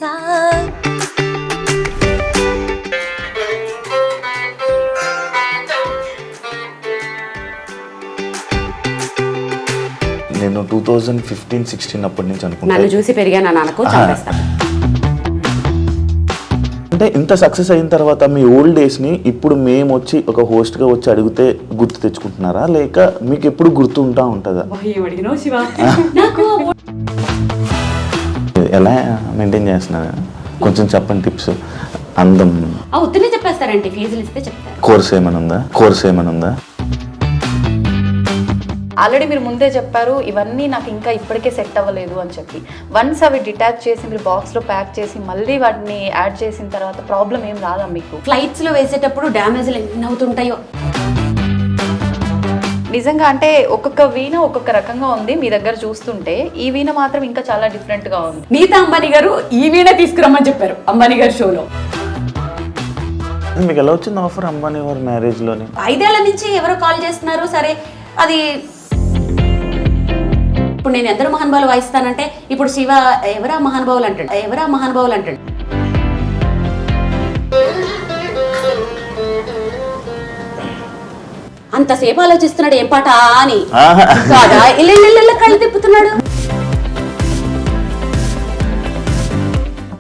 తెలుసా. నేను 2015-16 అప్పటి నుంచి అనుకుంటా నన్ను చూసి పెరిగాను నాన్నకు చంపేస్తాను. అంటే ఇంత సక్సెస్ అయిన తర్వాత మీ ఓల్డ్ డేస్ని ఇప్పుడు మేము వచ్చి ఒక హోస్ట్గా వచ్చి అడిగితే గుర్తు తెచ్చుకుంటున్నారా, లేక మీకు ఎప్పుడు గుర్తుంటా ఉంటుందా? ఎలా మెయింటైన్ చేస్తున్నారా కొంచెం చెప్పండి టిప్స్. అందం ఉత్తనే చెప్పేస్తారండి, ఫీజులు ఇస్తే చెప్తారు. కోర్స్ ఏమైనా ఉందా? ఆల్రెడీ మీరు ముందే చెప్పారు ఇవన్నీ నాకు ఇంకా ఇప్పటికే సెట్ అవ్వలేదు అని చెప్పి. వన్స్ అవి డిటాచ్ చేసి మీరు బాక్స్లో ప్యాక్ చేసి మళ్ళీ వాటిని యాడ్ చేసిన తర్వాత ప్రాబ్లం ఏం రాదా మీకు? ఫ్లైట్స్లో వేసేటప్పుడు డ్యామేజ్లు ఎన్ని అవుతుంటాయో. నిజంగా అంటే ఒక్కొక్క వీణ ఒక్కొక్క రకంగా ఉంది మీ దగ్గర చూస్తుంటే. ఈ వీణ మాత్రం ఇంకా చాలా డిఫరెంట్గా ఉంది. నీతా అంబానీ గారు ఈ వీణ తీసుకురమ్మని చెప్పారు అంబానీ గారి షోలో. మీకు ఎలా వచ్చింది ఆఫర్ అంబానీ వారి మ్యారేజ్లోని? 5 ఏళ్ల నుంచి ఎవరో కాల్ చేస్తున్నారు. సరే అది ఇప్పుడు నేను ఎందరో మహానుభావులు వాయిస్తానంటే ఇప్పుడు శివ ఎవరా మహానుభావులు అంటాడు. అంతసేపు ఆలోచిస్తున్నాడు ఏం పాట అని కాదా, ఇళ్ళ కళ్ళు తిప్పుతున్నాడు.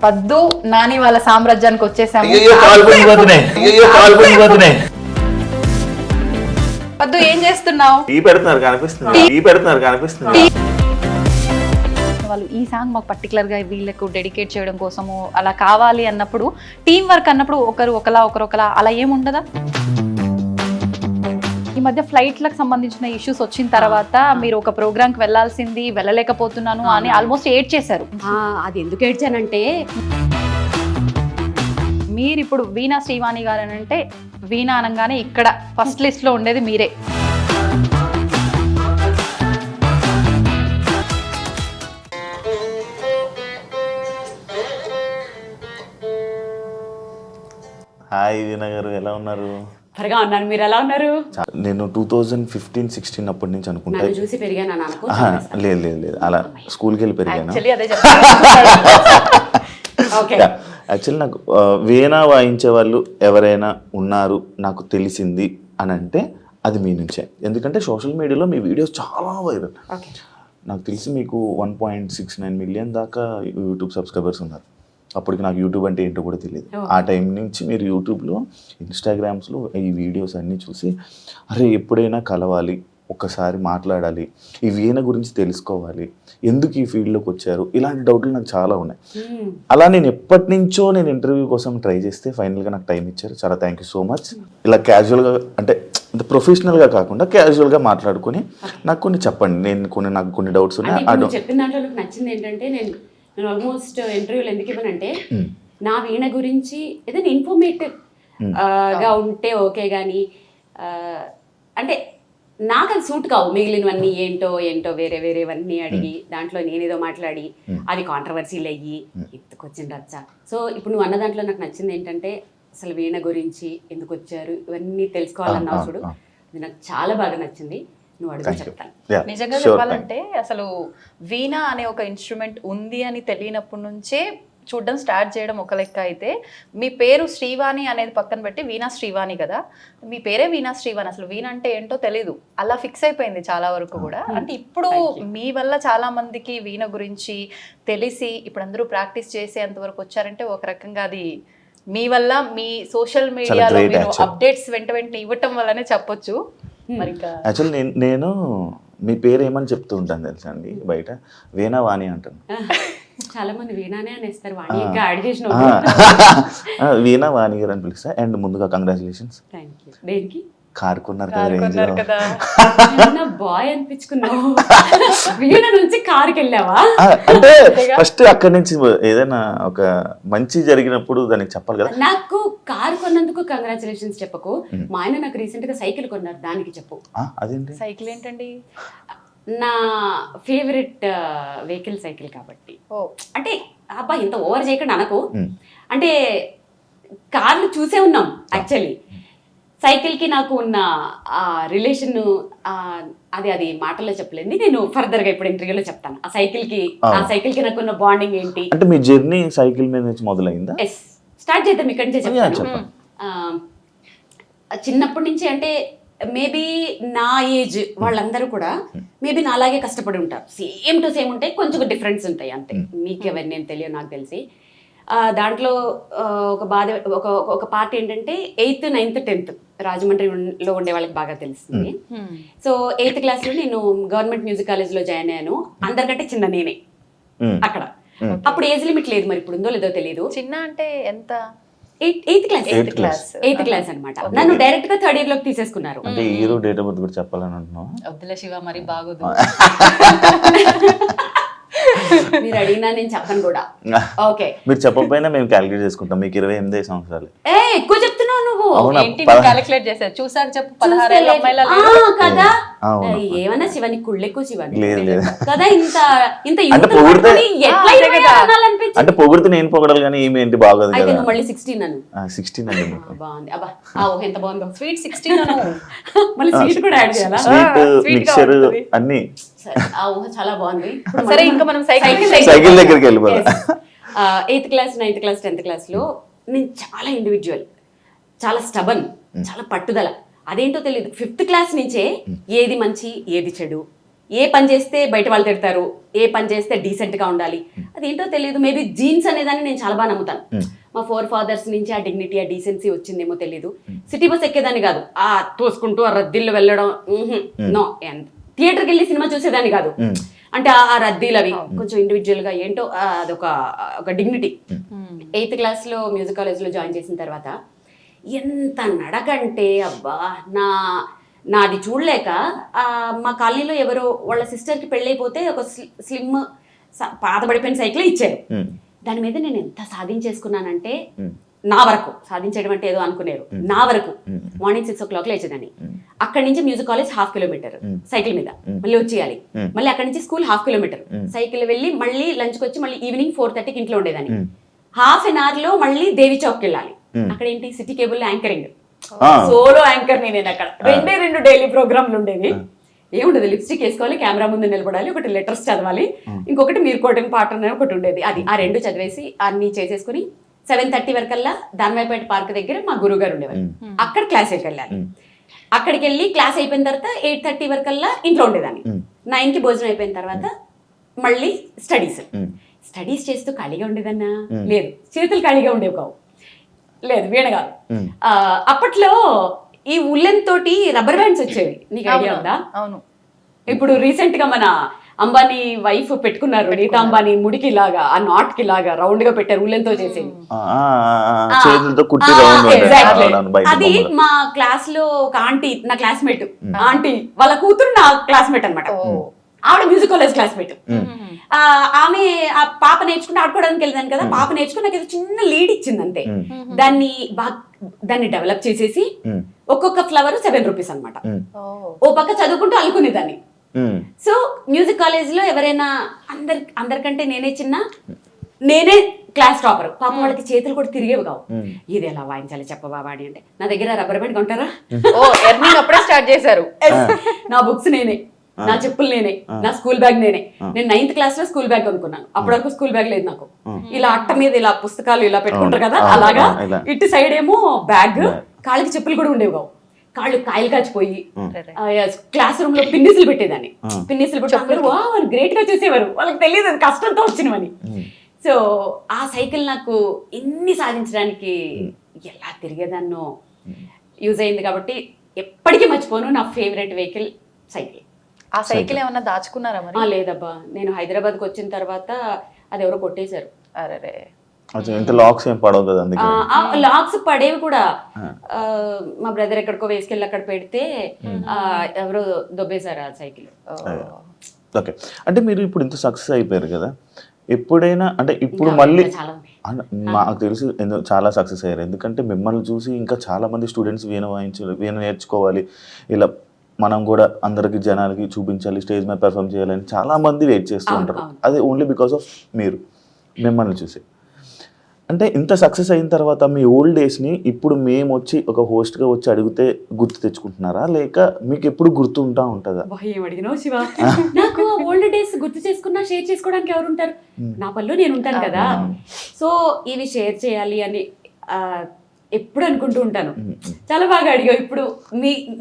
పద్దు నాని వాళ్ళ సామ్రాజ్యానికి వచ్చేసాము. పద్దు ఏం చేస్తున్నావు? వాళ్ళు ఈ సాంగ్ మాకు పర్టికులర్గా వీళ్ళకు డెడికేట్ చేయడం కోసము అలా కావాలి అన్నప్పుడు, టీం వర్క్ అన్నప్పుడు ఒకరు ఒకలా అలా ఏముండదా? ఈ మధ్య ఫ్లైట్లకు సంబంధించిన ఇష్యూస్ వచ్చిన తర్వాత మీరు ఒక ప్రోగ్రామ్కి వెళ్ళాల్సింది వెళ్ళలేకపోతున్నాను అని ఆల్మోస్ట్ ఏడ్ చేశారు. అది ఎందుకు ఏడ్చానంటే, మీరు ఇప్పుడు వీణా శ్రీవాణి గారు అని అంటే వీణా అనగానే ఇక్కడ ఫస్ట్ లిస్ట్ లో ఉండేది మీరే. హాయ్ వీణా గారు, ఎలా ఉన్నారు? త్వరగా ఉన్నాను, మీరు ఎలా ఉన్నారు? నేను 2015-16 అప్పటి నుంచి అనుకుంటా. నన్ను చూసి పెరిగాను నాన్నకు. లేదు అలా స్కూల్కి వెళ్ళి పెరిగాను. యాక్చువల్లీ నాకు వీణా వాయించే వాళ్ళు ఎవరైనా ఉన్నారు నాకు తెలిసింది అని అంటే అది మీ నుంచే. ఎందుకంటే సోషల్ మీడియాలో మీ వీడియోస్ చాలా వైరల్. నాకు తెలిసి మీకు 1.69 మిలియన్ దాకా యూట్యూబ్ సబ్స్క్రైబర్స్ ఉన్నారు. అప్పటికి నాకు యూట్యూబ్ అంటే ఏంటో కూడా తెలియదు. ఆ టైం నుంచి మీరు యూట్యూబ్లో ఇన్స్టాగ్రామ్స్లో ఈ వీడియోస్ అన్నీ చూసి అరే ఎప్పుడైనా కలవాలి, ఒక్కసారి మాట్లాడాలి, ఈ వీణ గురించి తెలుసుకోవాలి, ఎందుకు ఈ ఫీల్డ్లోకి వచ్చారు, ఇలాంటి డౌట్లు నాకు చాలా ఉన్నాయి. అలా నేను ఎప్పటి నుంచో నేను ఇంటర్వ్యూ కోసం ట్రై చేస్తే ఫైనల్గా నాకు టైం ఇచ్చారు. చాలా థ్యాంక్ యూ సో మచ్. ఇలా క్యాజువల్గా అంటే ప్రొఫెషనల్గా కాకుండా క్యాజువల్గా మాట్లాడుకొని నాకు కొన్ని చెప్పండి. నాకు కొన్ని డౌట్స్ ఉన్నాయి. చెప్పిన దాంట్లో నాకు నచ్చింది ఏంటంటే, నేను ఆల్మోస్ట్ ఇంటర్వ్యూలు ఎందుకు ఇవ్వనంటే, నా వీణ గురించి ఏదైనా ఇన్ఫర్మేటివ్ గా ఉంటే ఓకే, కానీ అంటే నాకు అది సూట్ కావు. మిగిలినవన్నీ ఏంటో వేరేవన్నీ అడిగి దాంట్లో నేనేదో మాట్లాడి అది కాంట్రవర్సీలు అయ్యి ఎత్తుకొచ్చిన రచ్చ. సో ఇప్పుడు నువ్వు అన్న దాంట్లో నాకు నచ్చింది ఏంటంటే, అసలు వీణ గురించి ఎందుకు వచ్చారు ఇవన్నీ తెలుసుకోవాలన్నావు చూడు, అది నాకు చాలా బాగా నచ్చింది. నువ్వు అడుగు చెప్తాను. నిజంగా చెప్పాలంటే అసలు వీణ అనే ఒక ఇన్స్ట్రుమెంట్ ఉంది అని తెలియనప్పటి నుంచే చూడడం స్టార్ట్ చేయడం ఒక లెక్క అయితే, మీ పేరు శ్రీవాణి అనేది పక్కన పెట్టి వీణా శ్రీవాణి కదా, మీ పేరే వీణా శ్రీవాణి. అసలు వీణ అంటే ఏంటో తెలీదు, అలా ఫిక్స్ అయిపోయింది చాలా వరకు కూడా. అంటే ఇప్పుడు మీ వల్ల చాలా మందికి వీణ గురించి తెలిసి ఇప్పుడు అందరూ ప్రాక్టీస్ చేసేంత వరకు వచ్చారంటే ఒక రకంగా అది మీ వల్ల, మీ సోషల్ మీడియాలో మీరు అప్డేట్స్ వెంటనే ఇవ్వటం వల్లనే చెప్పొచ్చు. మరి యాక్చువల్లీ నేను మీ పేరు ఏమని చెప్తూ ఉంటాను తెలుసా అండి, బయట వీణా వాణి అంటాను. చాలా మంది వీణానే అనేస్తారు, వాణి ఇంకా యాడ్ చేసిన వీణా వాణి గారు అని పిలుస్తా. అండ్ ముందుగా కంగ్రాచులేషన్స్. దేనికి? కారు కొన్నారు కదా, బాయ్ అనిపించుకున్నావు. వీణ నుంచి కారుకి వెళ్ళావా? అంటే ఫస్ట్ అక్కడి నుంచి ఏదైనా ఒక మంచి జరిగినప్పుడు దానికి చెప్పాలి కదా. నాకు కారు కొన్నందుకు కంగ్రాచులేషన్స్ చెప్పకు. మా ఆయన నాకు రీసెంట్ గా సైకిల్ కొన్నారు, దానికి చెప్పు. అదేంటి సైకిల్ ఏంటండి? నా ఫేవరెట్ వెహికల్ సైకిల్ కాబట్టి. అంటే అబ్బా ఇంత ఓవర్ చేయకుండా అనకు. అంటే కార్లు చూసే ఉన్నాం యాక్చువల్లీ. సైకిల్కి నాకు ఉన్న ఆ రిలేషన్ అది మాటల్లో చెప్పలేండి, నేను ఫర్దర్గా ఇప్పుడు ఇంటర్వ్యూలో చెప్తాను. ఆ సైకిల్కి నాకు ఉన్న బాండింగ్ ఏంటి. అంటే మీ జర్నీ సైకిల్ మీద నుంచి మొదలైందా? ఎస్, స్టార్ట్ చేద్దాం ఇక్కడి నుంచే చెప్తాను. చిన్నప్పటి నుంచి అంటే మేబీ నా ఏజ్ వాళ్ళందరూ కూడా మేబీ నా అలాగే కష్టపడి ఉంటారు. సేమ్ టు సేమ్ ఉంటాయి, కొంచెం డిఫరెన్స్ ఉంటాయి అంతే. మీకు ఎవరు నేను తెలియదు, నాకు తెలిసి దాంట్లో ఒక బాధ ఒక పార్ట్ ఏంటంటే 8th, 9th, 10th రాజమండ్రిలో ఉండే వాళ్ళకి బాగా తెలుస్తుంది. సో 8th క్లాస్లో నేను గవర్నమెంట్ మ్యూజిక్ కాలేజ్లో జాయిన్ అయ్యాను. అందరికంటే చిన్న నేనే అక్కడ. అప్పుడు ఏజ్ లిమిట్ లేదు, మరి ఇప్పుడు ఉందో లేదో తెలియదు. చిన్న అంటే ఎంత? 8th క్లాస్ అనమాట. నన్ను డైరెక్ట్ గా 3rd year లోకి తీసేసుకున్నారు. అంటే హీరో డేట్ ఆఫ్ బర్త్ కూడా చెప్పాలని అంటున్నావా? వద్దులే శివ, మరి బాగోదు. మీరు అడిగినా నేను చెప్పను కూడా. ఓకే, మీరు చెప్పకపోయినా మేము క్యాలిక్యులేట్ చేసుకుంటాం. మీకు 28 సంవత్సరాలు. ఎక్కువ చెప్తున్నావు నువ్వు. ఏంటి క్యాలిక్యులేట్ చేశారు? చూసారు చెప్పు. 16 అమ్మాయిల కదా, ఏమన్నా శివాని కుళ్ళు ఎక్కువ శివాని లేదు కదా. ఇంత అంటే పొగిడితే నేను పొగడాలి కానీ ఈమె ఏంటి బాగోదు కదా. మళ్ళీ 16 అను. 16 అండి. బాగుంది. అబ్బా ఎంత బాగుందో. స్వీట్ 16 అను. మళ్ళీ స్వీట్ కూడా యాడ్ చేయాలా? స్వీట్ మిక్చర్ అన్ని. ఆ ఊహ చాలా బాగుంది. సరే, ఇంకా మనం సైకిల్ దగ్గరికి వెళ్ళిపోదాం. 8th class, 9th class, 10th class లో నేను చాలా ఇండివిజువల్, చాలా స్టబన్, చాలా పట్టుదల. అదేంటో తెలియదు. 5th క్లాస్ నుంచే ఏది మంచి ఏది చెడు, ఏ పని చేస్తే బయట వాళ్ళు తిడతారు, ఏ పని చేస్తే డీసెంట్ గా ఉండాలి, అదేంటో తెలియదు. మేబీ జీన్స్ అనేదాన్ని నేను చాలా బాగా నమ్ముతాను. మా 4 fathers నుంచి ఆ డిగ్నిటీ, ఆ డీసెన్సీ వచ్చిందేమో తెలియదు. సిటీ బస్ ఎక్కేదాన్ని కాదు, ఆ తోసుకుంటూ ఆ రద్దీల్లో వెళ్ళడం. నో, థియేటర్కి వెళ్ళి సినిమా చూసేదాన్ని కాదు. అంటే ఆ రద్దీలు అవి కొంచెం ఇండివిజువల్ గా ఏంటో అదొక డిగ్నిటీ. 8th క్లాస్లో మ్యూజిక్ కాలేజ్లో జాయిన్ చేసిన తర్వాత ఎంత నడకంటే అబ్బా, నాది చూడలేక మా కాలనీలో ఎవరో వాళ్ళ సిస్టర్కి పెళ్ళైపోతే ఒక స్లిమ్ పాతబడిపోయిన సైకిల్ ఇచ్చారు. దాని మీద నేను ఎంత సాధించేసుకున్నానంటే, నా వరకు సాధించడం అంటే ఏదో అనుకునేరు, నా వరకు మార్నింగ్ 6 o'clock లేచేదాన్ని. అక్కడి నుంచి మ్యూజిక్ కాలేజ్ 1/2 kilometer సైకిల్ మీద మళ్ళీ వచ్చేయాలి. మళ్ళీ అక్కడి నుంచి స్కూల్ 1/2 kilometer సైకిల్ వెళ్ళి మళ్ళీ లంచ్కి వచ్చి మళ్ళీ ఈవినింగ్ 4:30కి ఇంట్లో ఉండేదాన్ని. 1/2 an hour లో మళ్ళీ దేవి చౌక్కి వెళ్ళాలి. అక్కడ ఏంటి, city cable anchoring, solo anchor నేను అక్కడ. 2 డైలీ ప్రోగ్రాంలు ఉండేవి. ఏముండదు, లిప్స్టిక్ వేసుకోవాలి, కెమెరా ముందు నిలబడాలి, ఒకటి లెటర్స్ చదవాలి, ఇంకొకటి మీరు కోటింగ్ పాట అనేది ఒకటి ఉండేది. ఆ 2 చదివేసి అన్ని చేసేసుకుని 7:30 వరకల్లా దానివైపేట పార్క్ దగ్గర మా గురువు గారు ఉండేవారు. అక్కడ క్లాస్కి వెళ్ళాలి. అక్కడికి వెళ్ళి క్లాస్ అయిపోయిన తర్వాత 8:30 వరకల్లా ఇంట్లో ఉండేదాన్ని. 9కి భోజనం అయిపోయిన తర్వాత మళ్ళీ స్టడీస్ చేస్తూ ఖాళీగా ఉండేదన్నా? లేదు, చేతులు ఖాళీగా ఉండేవి కావు. లేదు, వీణ కాదు. అప్పట్లో ఈ ఉల్లెన్ తోటి రబ్బర్ బ్యాండ్స్ వచ్చేవి, నీకు ఐడియా ఉందా? అవును. ఇప్పుడు రీసెంట్ గా మన అంబానీ వైఫ్ పెట్టుకున్నారు, నీతా అంబానీ, ముడికి లాగా ఆ నాట్ కి లాగా రౌండ్ గా పెట్టారు, ఉల్లెన్ తో చేసేది. అది మా క్లాస్ లో ఒక ఆంటీ, నా క్లాస్మేట్ ఆంటీ వాళ్ళ కూతురు నా క్లాస్మేట్ అనమాట. ఆవిడ మ్యూజిక్ కాలేజ్ క్లాస్మేట్. ఆమె ఆ పాప నేర్చుకుంటే ఆడుకోవడానికి వెళ్ళేదాన్ని కదా. పాప నేర్చుకుని నాకు ఏదో చిన్న లీడ్ ఇచ్చింది అంతే. దాన్ని డెవలప్ చేసేసి ఒక్కొక్క ఫ్లవర్ 7 rupees అనమాట. ఓ పక్క చదువుకుంటూ అల్లుకునేదాన్ని. సో మ్యూజిక్ కాలేజ్ లో ఎవరైనా అందరికంటే నేనే క్లాస్ టాపర్. పాపం వాళ్ళకి చేతులు కూడా తిరిగేవి కావు. ఇది ఎలా వాయించాలి చెప్పవా వాడి అంటే, నా దగ్గర రబ్బర్ బ్యాండ్ కొంటారా? అప్పుడే స్టార్ట్ చేశారు. నా బుక్స్ నేనే, నా చెప్పులు నేనే, నా స్కూల్ బ్యాగ్ నేనే. నేను 9th క్లాస్ లో స్కూల్ బ్యాగ్ కొనుక్కున్నాను. అప్పటి వరకు స్కూల్ బ్యాగ్ లేదు నాకు. ఇలా అట్ట మీద ఇలా పుస్తకాలు ఇలా పెట్టుకుంటారు కదా, అలాగా. ఇటు సైడ్ ఏమో బ్యాగ్, కాళ్ళకి చెప్పులు కూడా ఉండేవి కావు. కాళ్ళు కాయలు కాచిపోయి క్లాస్ రూమ్ లో పిన్నిసులు పెట్టేదాన్ని. పిన్నిసులు పెట్టి వాళ్ళు గ్రేట్ గా చూసేవారు, వాళ్ళకి తెలియదు అది కష్టంతో వచ్చినవని. సో ఆ సైకిల్ నాకు ఎన్ని సాధించడానికి ఎలా తిరిగేదాన్నో యూజ్ అయింది కాబట్టి ఎప్పటికీ మర్చిపోను. నా ఫేవరెట్ వెహికల్ సైకిల్. ఆ సైకిల్ ఏమన్నా దాచుకున్నారా మరి? లేదబ్బా, నేను హైదరాబాద్కి వచ్చిన తర్వాత అది ఎవరో కొట్టేశారు. అరే, లాక్స్ ఏం పడవు కదా? లాక్స్ పడేవి కూడా. మా బ్రదర్ ఎక్కడికో వేసుకెళ్ళి అక్కడ పెడితే ఎవరో దొబ్బేశారు ఆ సైకిల్. ఓకే, అంటే మీరు ఇప్పుడు ఇంత సక్సెస్ అయిపోయారు కదా, ఎప్పుడైనా అంటే ఇప్పుడు మళ్ళీ మాకు తెలిసి చాలా సక్సెస్ అయ్యారు. ఎందుకంటే మిమ్మల్ని చూసి ఇంకా చాలా మంది స్టూడెంట్స్ వీణ నేర్చుకోవాలి, ఇలా మనం కూడా అందరికి జనాలకి చూపించాలి, స్టేజ్ మీద పెర్ఫామ్ చేయాలని చాలా మంది వెయిట్ చేస్తూ ఉంటారు. అది ఓన్లీ బికాస్ ఆఫ్ మిమ్మల్ని చూసి. అంటే ఇంత సక్సెస్ అయిన తర్వాత మీ ఓల్డ్ డేస్ని ఇప్పుడు మేము వచ్చి ఒక హోస్ట్గా వచ్చి అడిగితే గుర్తు తెచ్చుకుంటున్నారా, లేక మీకు ఎప్పుడు గుర్తుంటా ఉంటుందా? ఏం అడిగినావు శివ? నాకు ఓల్డ్ డేస్ గుర్తు చేసుకున్నా షేర్ చేసుకోవడానికి ఎవరు ఉంటారు? నా పనిలో నేను ఉంటాను కదా. సో ఇవి షేర్ చేయాలి అని ఎప్పుడు అనుకుంటూ ఉంటాను. చాలా బాగా అడిగావు. ఇప్పుడు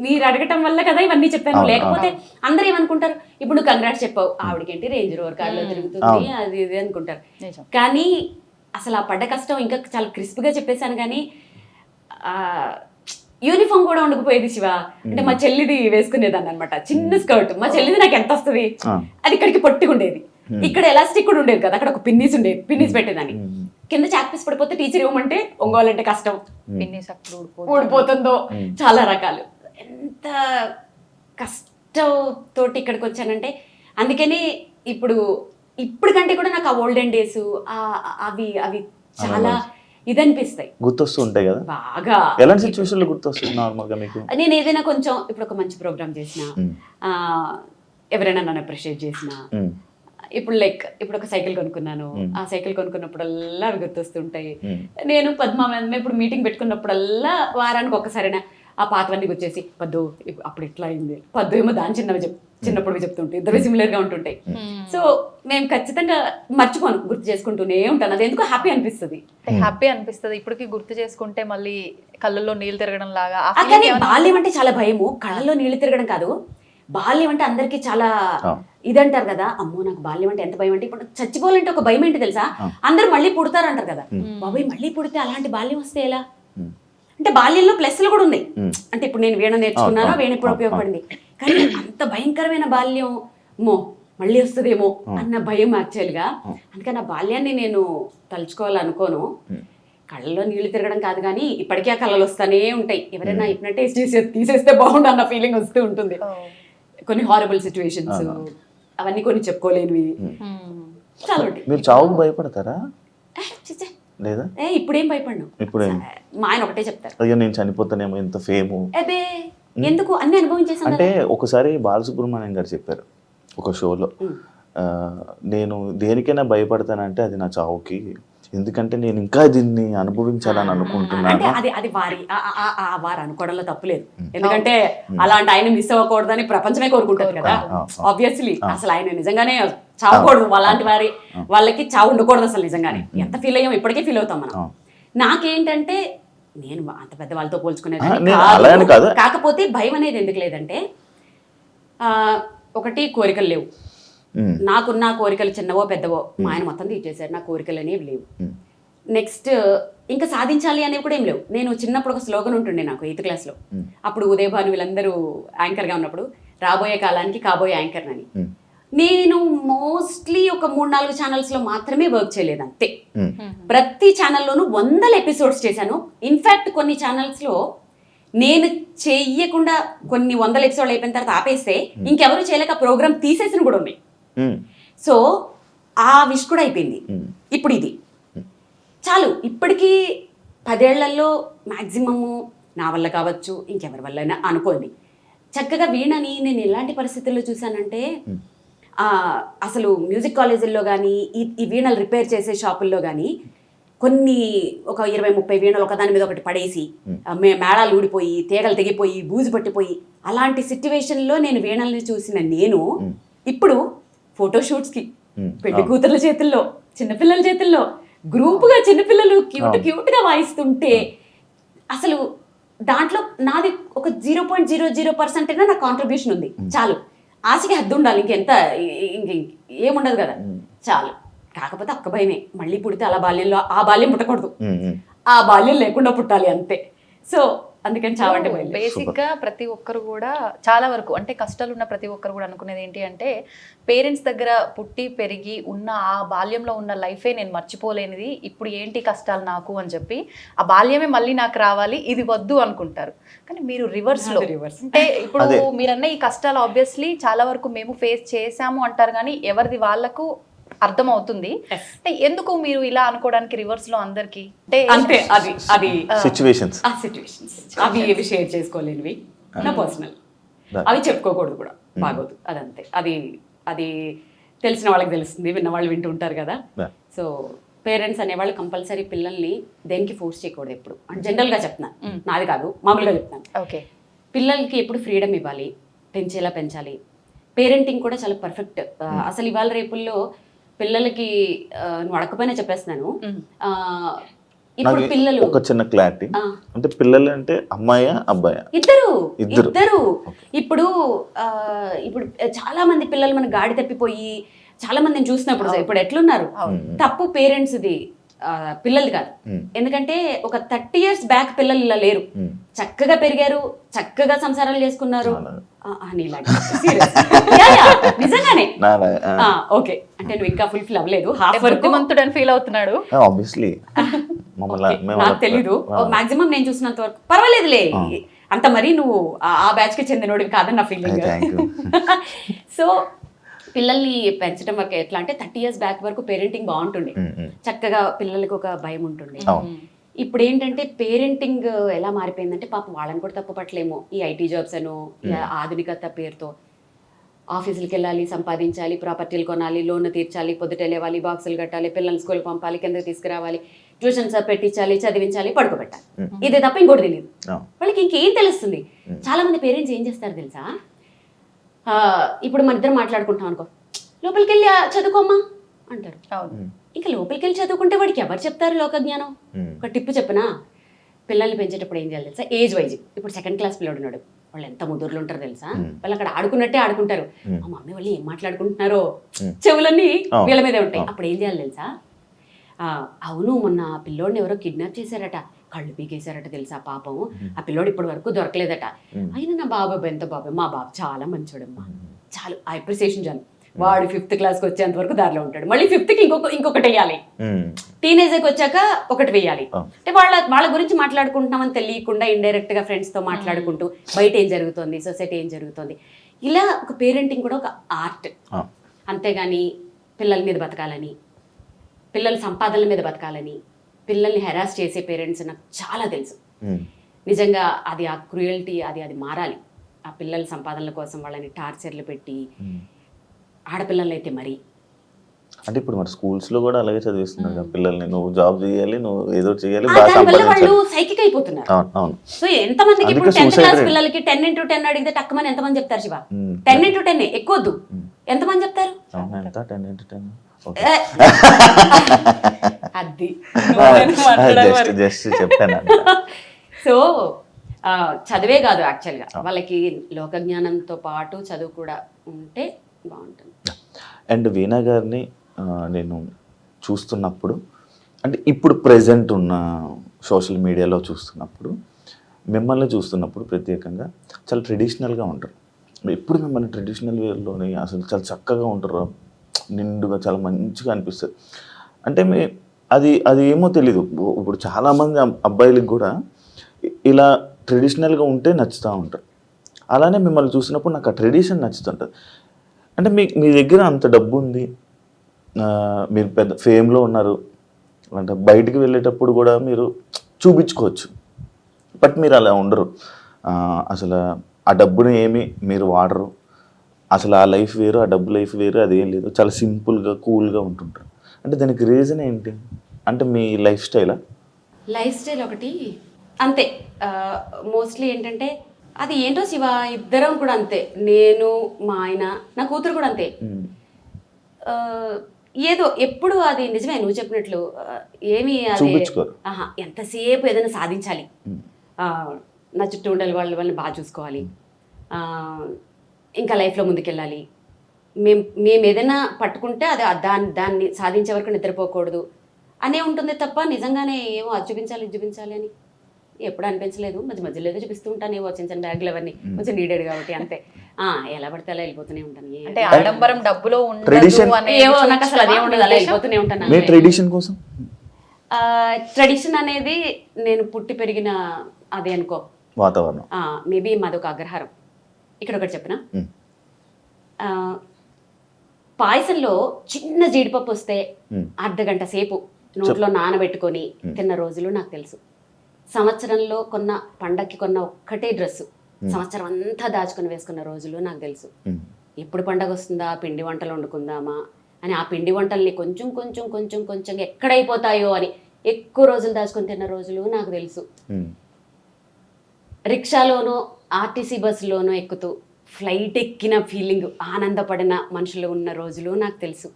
మీరు అడగటం వల్ల కదా ఇవన్నీ చెప్పాను. లేకపోతే అందరూ ఏమనుకుంటారు, ఇప్పుడు నువ్వు కంగ్రాట్స్ చెప్పావు, ఆవిడకేంటి రేంజ్ రోవర్ కార్లో తిరుగుతుంది అది ఇది అనుకుంటారు. కానీ అసలు ఆ పడ్డ కష్టం ఇంకా చాలా క్రిస్ప్గా చెప్పేశాను. కానీ యూనిఫామ్ కూడా ఉండకపోయేది శివ. అంటే మా చెల్లిది వేసుకునేదాన్ని అనమాట, చిన్న స్కర్ట్. మా చెల్లిది నాకు ఎంత వస్తుంది, అది ఇక్కడికి పొట్టుకుండేది. ఇక్కడ ఎలాస్టిక్ కూడా ఉండేది కదా, అక్కడ ఒక పిన్నీస్ ఉండేది, పిన్నీస్ పెట్టేదాన్ని. కింద చాక్ పీస్ పడిపోతే టీచర్ ఇవ్వమంటే ఒంగోలంటే కష్టం, పిన్నీస్ ఊడిపోతుందో, చాలా రకాలు. ఎంత కష్టంతోటి ఇక్కడికి వచ్చానంటే అందుకని ఇప్పటికంటే కూడా నాకు ఆ ఓల్డెన్ డేస్ అవి చాలా ఇదనిపిస్తాయి, గుర్తొస్తూ ఉంటాయి కదా బాగా. ఎలాంటి సిచ్యువేషన్లో గుర్తొస్తుంది నార్మల్గా మీకు? నేను ఏదైనా కొంచెం ఇప్పుడు ఒక మంచి ప్రోగ్రామ్ చేసిన, ఎవరైనా నన్ను అప్రిషియేట్ చేసిన, ఇప్పుడు ఒక సైకిల్ కొనుక్కున్నాను, ఆ సైకిల్ కొనుక్కున్నప్పుడల్లా అవి గుర్తొస్తుంటాయి. నేను పద్మ ఇప్పుడు మీటింగ్ పెట్టుకున్నప్పుడల్లా వారానికి ఒక్కసారైనా ఆ పాతవన్నీ గుర్చేసి, పద్దు అప్పుడు ఇట్లా అయింది, పద్దు ఏమో దాని చిన్నప్పుడు చెప్తుంటాయి, ఇద్దరు సిమిలర్ గా ఉంటుంటాయి. సో మేము ఖచ్చితంగా మర్చిపోను, గుర్తు చేసుకుంటూనే ఉంటాను. అది ఎందుకు హ్యాపీ అనిపిస్తుంది. ఇప్పటికి గుర్తు చేసుకుంటే మళ్ళీ కళ్ళల్లో నీళ్ళు తిరగడం లాగా. కానీ బాల్యం అంటే చాలా భయము. కళ్ళల్లో నీళ్లు తిరగడం కాదు, బాల్యం అంటే అందరికి చాలా ఇదంటారు కదా. అమ్మో నాకు బాల్యం అంటే ఎంత భయం అంటే, ఇప్పుడు చచ్చిపోవాలంటే ఒక భయం ఏంటి తెలుసా, అందరూ మళ్ళీ పుడతారు అంటారు కదా. బాబాయ్ మళ్ళీ పుడితే అలాంటి బాల్యం వస్తే ఎలా అంటే, బాల్యంలో ప్లస్లు కూడా ఉన్నాయి. అంటే ఇప్పుడు నేను వీణ నేర్చుకున్నాను, వీణ ఇప్పుడు ఉపయోగపడింది. కానీ అంత భయంకరమైన బాల్యం మళ్ళీ వస్తుందేమో అన్న భయం యాక్చువల్గా. అందుకని ఆ బాల్యాన్ని నేను తలుచుకోవాలనుకోను. కళ్ళలో నీళ్లు తిరగడం కాదు, కానీ ఇప్పటికీ ఆ కళలు వస్తూనే ఉంటాయి. ఎవరైనా హిప్నటైజ్ తీసేస్తే బాగుండు అన్న ఫీలింగ్ వస్తూ ఉంటుంది. కొన్ని హారబుల్ సిచ్యువేషన్స్, అవన్నీ కొన్ని చెప్పుకోలేనివి చాలా ఉంటాయి. మీరు చావుకు భయపడతారా? లేదా? ఇప్పుడేం భయపడ్ను. మా ఆయన ఒకటే చెప్తారు, అయ్యో నేను చనిపోతానేమో, ఎంత ఫేము. అదే ఎందుకు అన్ని అనుభవించేసాను. అంటే ఒకసారి బాలసుబ్రహ్మణ్యం గారు చెప్పారు ఒక షోలో, నేను దేనికైనా భయపడతానంటే అది నా చావుకి, ఎందుకంటే నేను ఇంకా దీన్ని అనుభవించాలని అనుకుంటున్నాను. అంటే అది వారు అనుకోవడంలో తప్పులేదు. ఎందుకంటే అలాంటి ఆయన మిస్ అవ్వకూడదని ప్రపంచమే కోరుకుంటారు కదా. ఆబ్వియస్లీ అసలు ఆయన నిజంగానే చావకూడదు, అలాంటి వాళ్ళకి చావు ఉండకూడదు అసలు. నిజంగానే ఎంత ఫీల్ అయ్యాం, ఇప్పటికే ఫీల్ అవుతాం మనం. నాకేంటంటే నేను అంత పెద్ద వాళ్ళతో పోల్చుకునేది కాదు. కాకపోతే భయం అనేది ఎందుకు లేదంటే, ఒకటి కోరికలు లేవు. నాకున్న కోరికలు చిన్నవో పెద్దవో మా ఆయన మొత్తం తీర్చేశారు. నా కోరికలు అనేవి లేవు. నెక్స్ట్ ఇంకా సాధించాలి అనేవి కూడా ఏం లేవు. నేను చిన్నప్పుడు ఒక స్లోగన్ ఉంటుండే నాకు 8th క్లాస్లో. అప్పుడు ఉదయభాను వీళ్ళందరూ యాంకర్గా ఉన్నప్పుడు, రాబోయే కాలానికి కాబోయే యాంకర్ అని. నేను మోస్ట్లీ ఒక 3-4 ఛానల్స్లో మాత్రమే వర్క్ చేయలేదు అంతే. ప్రతి ఛానల్లోనూ 100 ఎపిసోడ్స్ చేశాను. ఇన్ఫ్యాక్ట్ కొన్ని ఛానల్స్లో నేను చెయ్యకుండా కొన్ని 100 ఎపిసోడ్లు అయిపోయిన తర్వాత ఆపేస్తే ఇంకెవరు చేయలేక ప్రోగ్రామ్ తీసేసిన కూడా ఉన్నాయి. సో ఆ విష్ కూడా అయిపోయింది. ఇప్పుడు ఇది చాలు. ఇప్పటికీ 10 ఏళ్లలో మ్యాక్సిమము నా వల్ల కావచ్చు, ఇంకెవరి వల్ల అనుకోండి. చక్కగా వీణని నేను ఎలాంటి పరిస్థితుల్లో చూసానంటే, అసలు మ్యూజిక్ కాలేజీల్లో కానీ ఈ వీణలు రిపేర్ చేసే షాపుల్లో కానీ కొన్ని ఒక 20-30 వీణలు ఒకదాని మీద ఒకటి పడేసి మేళాలు ఊడిపోయి, తీగలు తెగిపోయి, బూజు పట్టిపోయి, అలాంటి సిట్యువేషన్లో నేను వీణల్ని చూసిన నేను ఇప్పుడు ఫోటోషూట్స్కి పెళ్లి కూతుర్ల చేతుల్లో, చిన్నపిల్లల చేతుల్లో గ్రూపుగా చిన్నపిల్లలు క్యూట్గా వాయిస్తుంటే అసలు దాంట్లో నాది ఒక 0.00% అయినా నా కాంట్రిబ్యూషన్ ఉంది. చాలు. ఆశకి హద్దు ఉండాలి, ఇంకెంత ఏముండదు కదా, చాలు. కాకపోతే ఒక్క భయమే, మళ్ళీ పుడితే అలా బాల్యంలో ఆ బాల్యం పుట్టకూడదు, ఆ బాల్యం లేకుండా పుట్టాలి అంతే. సో అందుకని చావంటే బేసిక్ గా ప్రతి ఒక్కరు కూడా చాలా వరకు అంటే కష్టాలు ఉన్న ప్రతి ఒక్కరు కూడా అనుకునేది ఏంటి అంటే, పేరెంట్స్ దగ్గర పుట్టి పెరిగి ఉన్న ఆ బాల్యంలో ఉన్న లైఫే నేను మర్చిపోలేనిది, ఇప్పుడు ఏంటి కష్టాలు నాకు అని చెప్పి ఆ బాల్యమే మళ్ళీ నాకు రావాలి, ఇది వద్దు అనుకుంటారు. కానీ మీరు రివర్స్ లో అంటే ఇప్పుడు మీరన్న ఈ కష్టాలు ఆబ్వియస్లీ చాలా వరకు మేము ఫేస్ చేసాము అంటారు, కానీ ఎవరిది వాళ్ళకు అర్థం అవుతుంది. అంటే ఎందుకు మీరు ఇలా అనుకోవడానికి రివర్స్ లో అందరికి అంటే అది సిచ్యువేషన్స్ అవి ఏవి షేర్ చేసుకోలేనివి, నా పర్సనల్, అవి చెప్పుకోకూడదు కూడా, బాగోదు. అదంతే. అది తెలిసిన వాళ్ళకి తెలుస్తుంది, విన్న వాళ్ళు వింటూ ఉంటారు కదా. సో పేరెంట్స్ అనేవాళ్ళు కంపల్సరీ పిల్లల్ని దేనికి ఫోర్స్ చేయకూడదు ఎప్పుడు అంటే జనరల్గా చెప్తున్నాను, నాది కాదు మామూలుగా చెప్తాను. ఓకే. పిల్లలకి ఎప్పుడు ఫ్రీడమ్ ఇవ్వాలి, పెంచేలా పెంచాలి. పేరెంటింగ్ కూడా చాలా పర్ఫెక్ట్. అసలు ఇవాళ రేపుల్లో పిల్లలకి నువ్వు అడగకపోయినా చెప్పేస్తున్నాను. ఇప్పుడు నాకు పిల్లలు ఒక చిన్న క్లారిటీ, అంటే పిల్లలు అంటే అమ్మాయా అబ్బాయా? ఇద్దరు. ఇద్దరు. ఇప్పుడు ఇప్పుడు చాలా మంది పిల్లలు మన గాడి తప్పిపోయి చాలా మందిని చూసినప్పుడు ఇప్పుడు ఎట్లున్నారు, తప్పు పేరెంట్స్ది పిల్లలు కాదు. ఎందుకంటే ఒక 30 years బ్యాక్ పిల్లలు ఇలా లేరు, చక్కగా పెరిగారు, చక్కగా సంసారాలు చేసుకున్నారు. నిజంగానే. ఓకే, అంటే నువ్వు ఇంకా ఫుల్ఫిల్ అవ్వలేదు, హాఫ్ వరకు మంతుడని ఫీల్ అవుతున్నాడు. ఆబ్వియస్లీ నాకు తెలీదు, మాక్సిమం నేను చూసినంత వరకు పర్వాలేదులే. అంత మరి నువ్వు ఆ బ్యాచ్ కి చెందినోడివి కాదని నా ఫీలింగ్. సో పిల్లల్ని పెంచడం వరకు ఎట్లా అంటే 30 years బ్యాక్ వరకు పేరెంటింగ్ బాగుంటుండే, చక్కగా పిల్లలకి ఒక భయం ఉంటుండే. ఇప్పుడు ఏంటంటే పేరెంటింగ్ ఎలా మారిపోయిందంటే పాపం వాళ్ళని కూడా తప్పు పట్టలేము. ఈ ఐటీ జాబ్స్ అను ఆధునికత పేరుతో ఆఫీసులకి వెళ్ళాలి, సంపాదించాలి, ప్రాపర్టీలు కొనాలి, లోన్ తీర్చాలి, పొద్దుట లేవాలి, బాక్సులు కట్టాలి, పిల్లల్ని స్కూల్కి పంపాలి, కిందకి తీసుకురావాలి, ట్యూషన్స్ పెట్టించాలి, చదివించాలి, పడుకోబెట్టాలి. ఇదే తప్ప ఇంకోటి తెలియదు వాళ్ళకి. ఇంకేం తెలుస్తుంది? చాలా మంది పేరెంట్స్ ఏం చేస్తారు తెలుసా, ఇప్పుడు మన ఇద్దరు మాట్లాడుకుంటాం అనుకో, లోపలికి వెళ్ళి చదువుకోమ్మా అంటారు. ఇంకా లోపలికి వెళ్ళి చదువుకుంటే వాడికి ఎవరు చెప్తారు లోక జ్ఞానం? ఒక టిప్పు చెప్పనా, పిల్లల్ని పెంచేటప్పుడు ఏం చేయాలి తెలుసా? Age wise. ఇప్పుడు 2nd class పిల్లడు ఉన్నాడు, వాళ్ళు ఎంత ముదురులు ఉంటారు తెలుసా? వాళ్ళు అక్కడ ఆడుకున్నట్టే ఆడుకుంటారు. మా మమ్మీ వాళ్ళు ఏం మాట్లాడుకుంటున్నారో చెవులన్నీ వీళ్ళ మీదే ఉంటాయి. అప్పుడు ఏం చేయాలి తెలుసా? అవును, మొన్న పిల్లోడిని ఎవరో కిడ్నాప్ చేశారట, కళ్ళు పీకేశారట తెలుసా పాపం, ఆ పిల్లోడు ఇప్పటి వరకు దొరకలేదట. అయినా నా బాబాబు ఎంత బాబాయ్, మా బాబు చాలా మంచోడమ్మా, చాలు అప్రిసియేషన్ చాలు. వాడు 5th classకి వచ్చేంత వరకు దారిలో ఉంటాడు, మళ్ళీ 5th కి ఇంకొకటి వేయాలి, టీనేజ్కి వచ్చాక ఒకటి వేయాలి. అంటే వాళ్ళ గురించి మాట్లాడుకుంటున్నామని తెలియకుండా ఇండైరెక్ట్ గా ఫ్రెండ్స్ తో మాట్లాడుకుంటూ బయట ఏం జరుగుతుంది, సొసైటీ ఏం జరుగుతుంది, ఇలా ఒక పేరెంటింగ్ కూడా ఒక ఆర్ట్. అంతేగాని పిల్లల మీద బతకాలని, పిల్లల సంపాదనల మీద బతకాలని, పిల్లల్ని హెరాస్ చేసే పేరెంట్స్ నాకు చాలా తెలుసు. నిజంగా అది ఆ క్రూయల్టీ అది మారాలి. ఆ పిల్లల సంపాదనల కోసం వాళ్ళని టార్చర్లు పెట్టి, ఆడపిల్లలు అయితే మరి. అంటే ఇప్పుడు మరి స్కూల్స్ లో కూడా అలాగే చదివిస్తున్నారు కదా పిల్లల్ని, నువ్వు జాబ్ చేయాలి, నువ్వు ఏదో చేయాలి, వాళ్ళు సైకిక్ అయిపోతున్నారు. సో ఎంతమందికి ఇప్పుడు 10th class పిల్లలకి 10 into 10 అడిగితే టక్కుమని ఎంతమంది చెప్తారు శివ? 10 into 10 ఎక్కువద్దు, ఎంతమంది చెప్తారు? 10 into 10 అది జస్ట్ చెప్పాను. సో చదివే కాదు, యాక్చువల్గా వాళ్ళకి లోక జ్ఞానంతో పాటు చదువు కూడా ఉంటే బాగుంటుంది. అండ్ వీణా గారిని నేను చూస్తున్నప్పుడు, అంటే ఇప్పుడు ప్రెజెంట్ ఉన్న సోషల్ మీడియాలో చూస్తున్నప్పుడు, మిమ్మల్ని చూస్తున్నప్పుడు ప్రత్యేకంగా చాలా ట్రెడిషనల్గా ఉంటారు. ఎప్పుడు మిమ్మల్ని ట్రెడిషనల్ వేలోనే అసలు చాలా చక్కగా ఉంటారు, నిండుగా చాలా మంచిగా అనిపిస్తుంది. అంటే అది ఏమో తెలీదు, ఇప్పుడు చాలామంది అబ్బాయిలకు కూడా ఇలా ట్రెడిషనల్గా ఉంటే నచ్చుతూ ఉంటారు. అలానే మిమ్మల్ని చూసినప్పుడు నాకు ఆ ట్రెడిషన్ నచ్చుతుంటుంది. అంటే మీ దగ్గర అంత డబ్బు ఉంది, మీరు పెద్ద ఫేమ్లో ఉన్నారు, అంటే బయటికి వెళ్ళేటప్పుడు కూడా మీరు చూపించుకోవచ్చు, బట్ మీరు అలా ఉండరు. అసలు ఆ డబ్బుని ఏమి మీరు వాడరు, అసలు ఆ లైఫ్ వేరు, ఆ డబ్బు లైఫ్ వేరు, అదేం లేదు, చాలా సింపుల్గా కూల్గా ఉంటుంటారు. అంటే దానికి రీజన్ ఏంటి? అంటే మీ లైఫ్ స్టైలా? లైఫ్ స్టైల్ ఒకటి అంతే. మోస్ట్లీ ఏంటంటే అది ఏంటో శివ, ఇద్దరం కూడా అంతే, నేను మా ఆయన నా కూతురు కూడా అంతే. ఏదో ఎప్పుడు అది నిజమే నువ్వు చెప్పినట్లు ఏమి అది ఎంతసేపు ఏదైనా సాధించాలి, నా చుట్టూ ఉండే వాళ్ళని బాగా చూసుకోవాలి, ఇంకా లైఫ్లో ముందుకెళ్ళాలి, మేము ఏదైనా పట్టుకుంటే అది దాన్ని సాధించే వరకు నిద్రపోకూడదు అనే ఉంటుంది తప్ప నిజంగానే ఏమో అది చూపించాలి అని ఎప్పుడు అనిపించలేదు. మధ్యలో ఏదో చూపిస్తూ ఉంటాను, ఏవో చిన్న బ్యాగులు అవన్నీ కొంచెం నీడెడ్ కాబట్టి అంతే. ఎలా పడితే అలా వెళ్ళిపోతూనే ఉంటాను. అంటే ఆడంబరం డబ్బులో ఏవో నాకు అసలు అదే ఉండదు, అలా వెళ్ళిపోతూనే ఉంటాను. ట్రెడిషన్ కోసం ట్రెడిషన్ అనేది నేను పుట్టి పెరిగిన అదే అనుకో వాతావరణం, మేబీ మాదొక అగ్రహారం. ఇక్కడ ఒకటి చెప్పిన, పాయసంలో చిన్న జీడిపప్పు వస్తే అర్ధగంట సేపు నోట్లో నానబెట్టుకొని తిన్న రోజులు నాకు తెలుసు. సంవత్సరంలో పండక్కి కొన్న ఒక్కటే డ్రెస్సు సంవత్సరం అంతా దాచుకొని వేసుకున్న రోజులు నాకు తెలుసు. ఎప్పుడు పండగ వస్తుందా, పిండి వంటలు వండుకుందామా అని ఆ పిండి వంటల్ని కొంచెం కొంచెం కొంచెం కొంచెం ఎక్కడైపోతాయో అని ఎక్కువ రోజులు దాచుకొని తిన్న రోజులు నాకు తెలుసు. రిక్షాలోనో ఆర్టీసీ బస్సులోనో ఎక్కుతూ ఫ్లైట్ ఎక్కిన ఫీలింగ్ ఆనందపడిన మనుషులు ఉన్న రోజులు నాకు తెలుసు.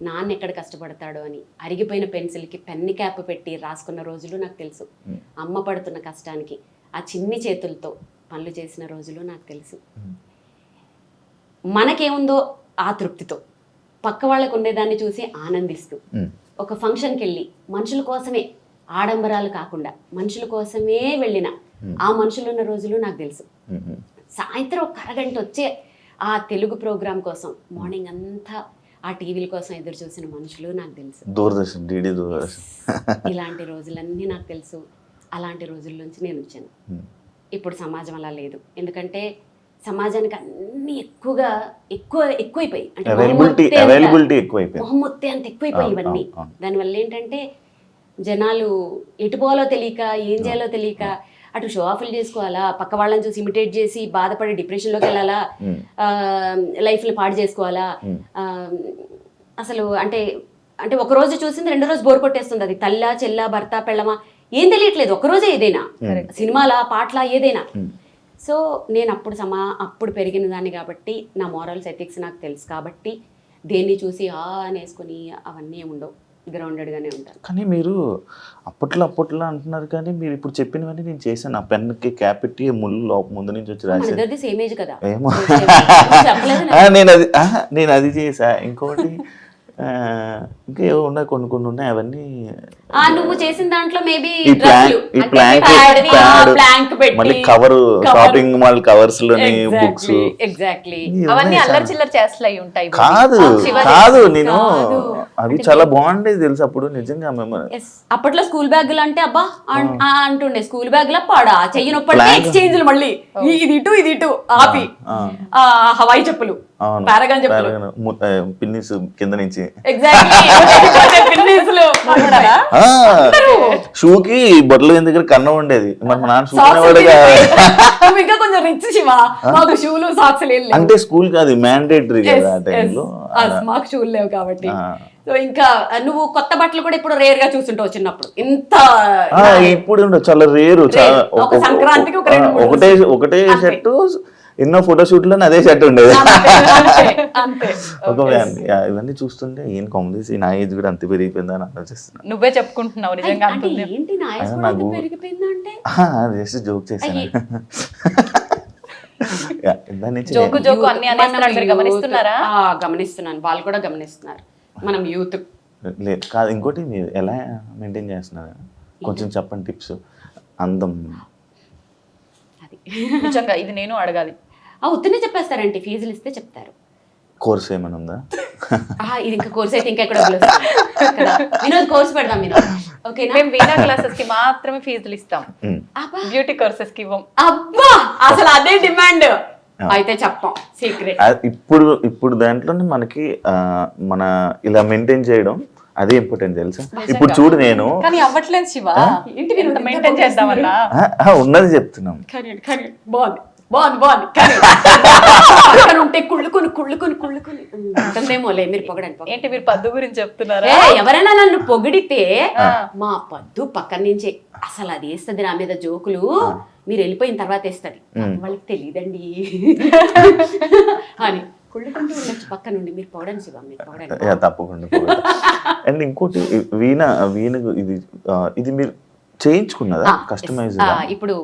నాన్న ఎక్కడ కష్టపడతాడో అని అరిగిపోయిన పెన్సిల్కి పెన్ని క్యాప్ పెట్టి రాసుకున్న రోజులు నాకు తెలుసు. అమ్మ పడుతున్న కష్టానికి ఆ చిన్ని చేతులతో పనులు చేసిన రోజులు నాకు తెలుసు. మనకేముందో ఆ తృప్తితో పక్క వాళ్ళకు ఉండేదాన్ని చూసి ఆనందిస్తూ ఒక ఫంక్షన్కి వెళ్ళి మనుషుల కోసమే, ఆడంబరాలు కాకుండా మనుషుల కోసమే వెళ్ళిన ఆ మనుషులు ఉన్న రోజులు నాకు తెలుసు. సాయంత్రం ఒక అరగంట వచ్చే ఆ తెలుగు ప్రోగ్రాం కోసం మార్నింగ్ అంతా ఆ టీవీల కోసం ఎదురు చూసిన మనుషులు నాకు తెలుసు. దూరదర్శన్, డిడి దూరదర్శన్, ఇలాంటి రోజులన్నీ నాకు తెలుసు. అలాంటి రోజుల నుంచి నేను వచ్చాను. ఇప్పుడు సమాజం అలా లేదు. ఎందుకంటే సమాజానికి అన్ని ఎక్కువైపోయి, అంటే మొహమ్మొత్తే అంత ఎక్కువైపోయి ఇవన్నీ. దానివల్ల ఏంటంటే జనాలు ఎటు పోవాలో తెలియక, ఏం చేయాలో తెలియక, అటు షో ఆఫ్లు చేసుకోవాలా, పక్క వాళ్ళని చూసి ఇమిటేట్ చేసి బాధపడి డిప్రెషన్లోకి వెళ్ళాలా, లైఫ్ని పాడు చేసుకోవాలా. అసలు అంటే అంటే ఒక రోజు చూసింది రెండో రోజు బోర్ కొట్టేస్తుంది. అది తల్లా చెల్లా భర్త పెళ్ళమా ఏం తెలియట్లేదు. ఒకరోజే ఏదైనా సినిమాలా పాటలా ఏదైనా. సో నేను అప్పుడు పెరిగిన దాన్ని కాబట్టి నా మోరల్స్ ఎథిక్స్ నాకు తెలుసు కాబట్టి దేన్ని చూసి అనేసుకుని అవన్నీ ఉండవు. గ్రౌండెడ్గానే ఉంటాను. కానీ మీరు అప్పట్లో అంటున్నారు, కానీ మీరు ఇప్పుడు చెప్పినవన్నీ నేను చేశాను. ఆ పెన్కి క్యాప్ పెట్టి ముళ్ళు ముందు నుంచి వచ్చి రాశాను. సేమ్ ఏజ్ కదా. ఏమో నేను అది చేసా. ఇంకొకటి ఇంకా ఏవో ఉన్నాయి, కొన్ని ఉన్నాయి. అవన్నీ నువ్వు చేసిన దాంట్లో మేబీ మళ్ళీ కవర్, షాపింగ్ మాల్ కవర్స్ లోని బుక్స్, ఎగ్జాక్ట్లీ అవన్నీ అల్లరి చిల్లర చేస్తలు అయి ఉంటాయి. కాదు నేను అవి చాలా బాగుండేది తెలుసు అప్పుడు నిజంగా. అప్పట్లో స్కూల్ బ్యాగులు అంటే అబ్బా అంటుండే, స్కూల్ బ్యాగ్ లా పాడా చెయ్యనొప్పటి ఎక్స్చేంజ్ మళ్ళీ ఇది ఇటు ఆపి హవాయి చెప్పులు, పారగాన్ చెప్పులు, పిన్నిస్ కింద నుంచి షూకి బొట్టలు దగ్గర కన్నం ఉండేది. మరి మా నాన్న షూ ఇంకా కొంచెం రిచ్ శివా, మాకు షూలు సాక్స్ లేవు. అంటే స్కూల్ కి అది మ్యాండేటరీ కదా ఆ టైంలో, మాకు షూలు లేవు కాబట్టి. సో ఇంకా నువ్వు కొత్త బట్టలు కూడా ఇప్పుడు రేర్ గా చూస్తుంటావు. చిన్నప్పుడు ఇంత ఇప్పుడు చాలా రేరు. సంక్రాంతికి ఒకటే షర్ట్, ఎన్నో ఫోటోషూట్ లో అదే షర్ట్ ఉండేది. ఇవన్నీ చూస్తుంటే ఏం కామెడీ, నా ఏజ్ కూడా అంత పెరిగిపోయిందా అని ఆలోచిస్తున్నా. నువ్వే చెప్పుకుంటున్నావు నిజంగా. జస్ట్ జోక్ చేశాను. గమనిస్తున్నాను, వాళ్ళు కూడా గమనిస్తున్నారు. మనం యూత్ లేదు కాదు. ఇంకోటి మీరు ఎలా మెయింటైన్ చేస్తున్నారు కొంచెం చెప్పండి టిప్స్. అందం నిజంగా ఇది నేను అడగాలి. ఉత్తనే చెప్పేస్తారంటే ఫీజులు ఇస్తే చెప్తారు. కోర్స్ ఏమైనా ఉందా? ఇది ఇంకా కోర్స్ అయితే ఇంకా వినోద్ కోర్స్ పెడదాం. మేము వీణా క్లాసెస్ కి మాత్రమే ఫీజులు ఇస్తాం, బ్యూటీ కోర్సెస్ కి ఇవ్వం. అబ్బా అసలు అదే డిమాండ్. అయితే చెప్పం సీక్రెట్. ఇప్పుడు దాంట్లోనే మనకి మన ఇలా మెయింటైన్ చేయడం అదే ఇంపార్టెంట్ తెలుసా. ఇప్పుడు చూడు నేను కానీ అవ్వట్లేదు శివ, మెయింటైన్ చేద్దామన్నా ఉన్నది చెప్తున్నాం. ఉంటే కుళ్ళుకొని ఉంటుందేమోలే. మీరు పొగడండి. ఏంటి మీరు పద్దు గురించి చెప్తున్నారా? ఎవరైనా నన్ను పొగిడితే మా పద్దు పక్కన నుంచి అసలు అది వేస్తుంది నా మీద జోకులు, మీరు వెళ్ళిపోయిన తర్వాత వేస్తుంది, వాళ్ళకి తెలియదండి అని కుళ్ళుకుంటూ ఉండొచ్చు పక్క నుండి. మీరు పొగడండి శివ, మీరు పొగడండి. తప్పకుండా. అండ్ ఇంకోటి వీణ ఇది మీరు చేయించుకున్నదా కస్టమైజ్? ఇప్పుడు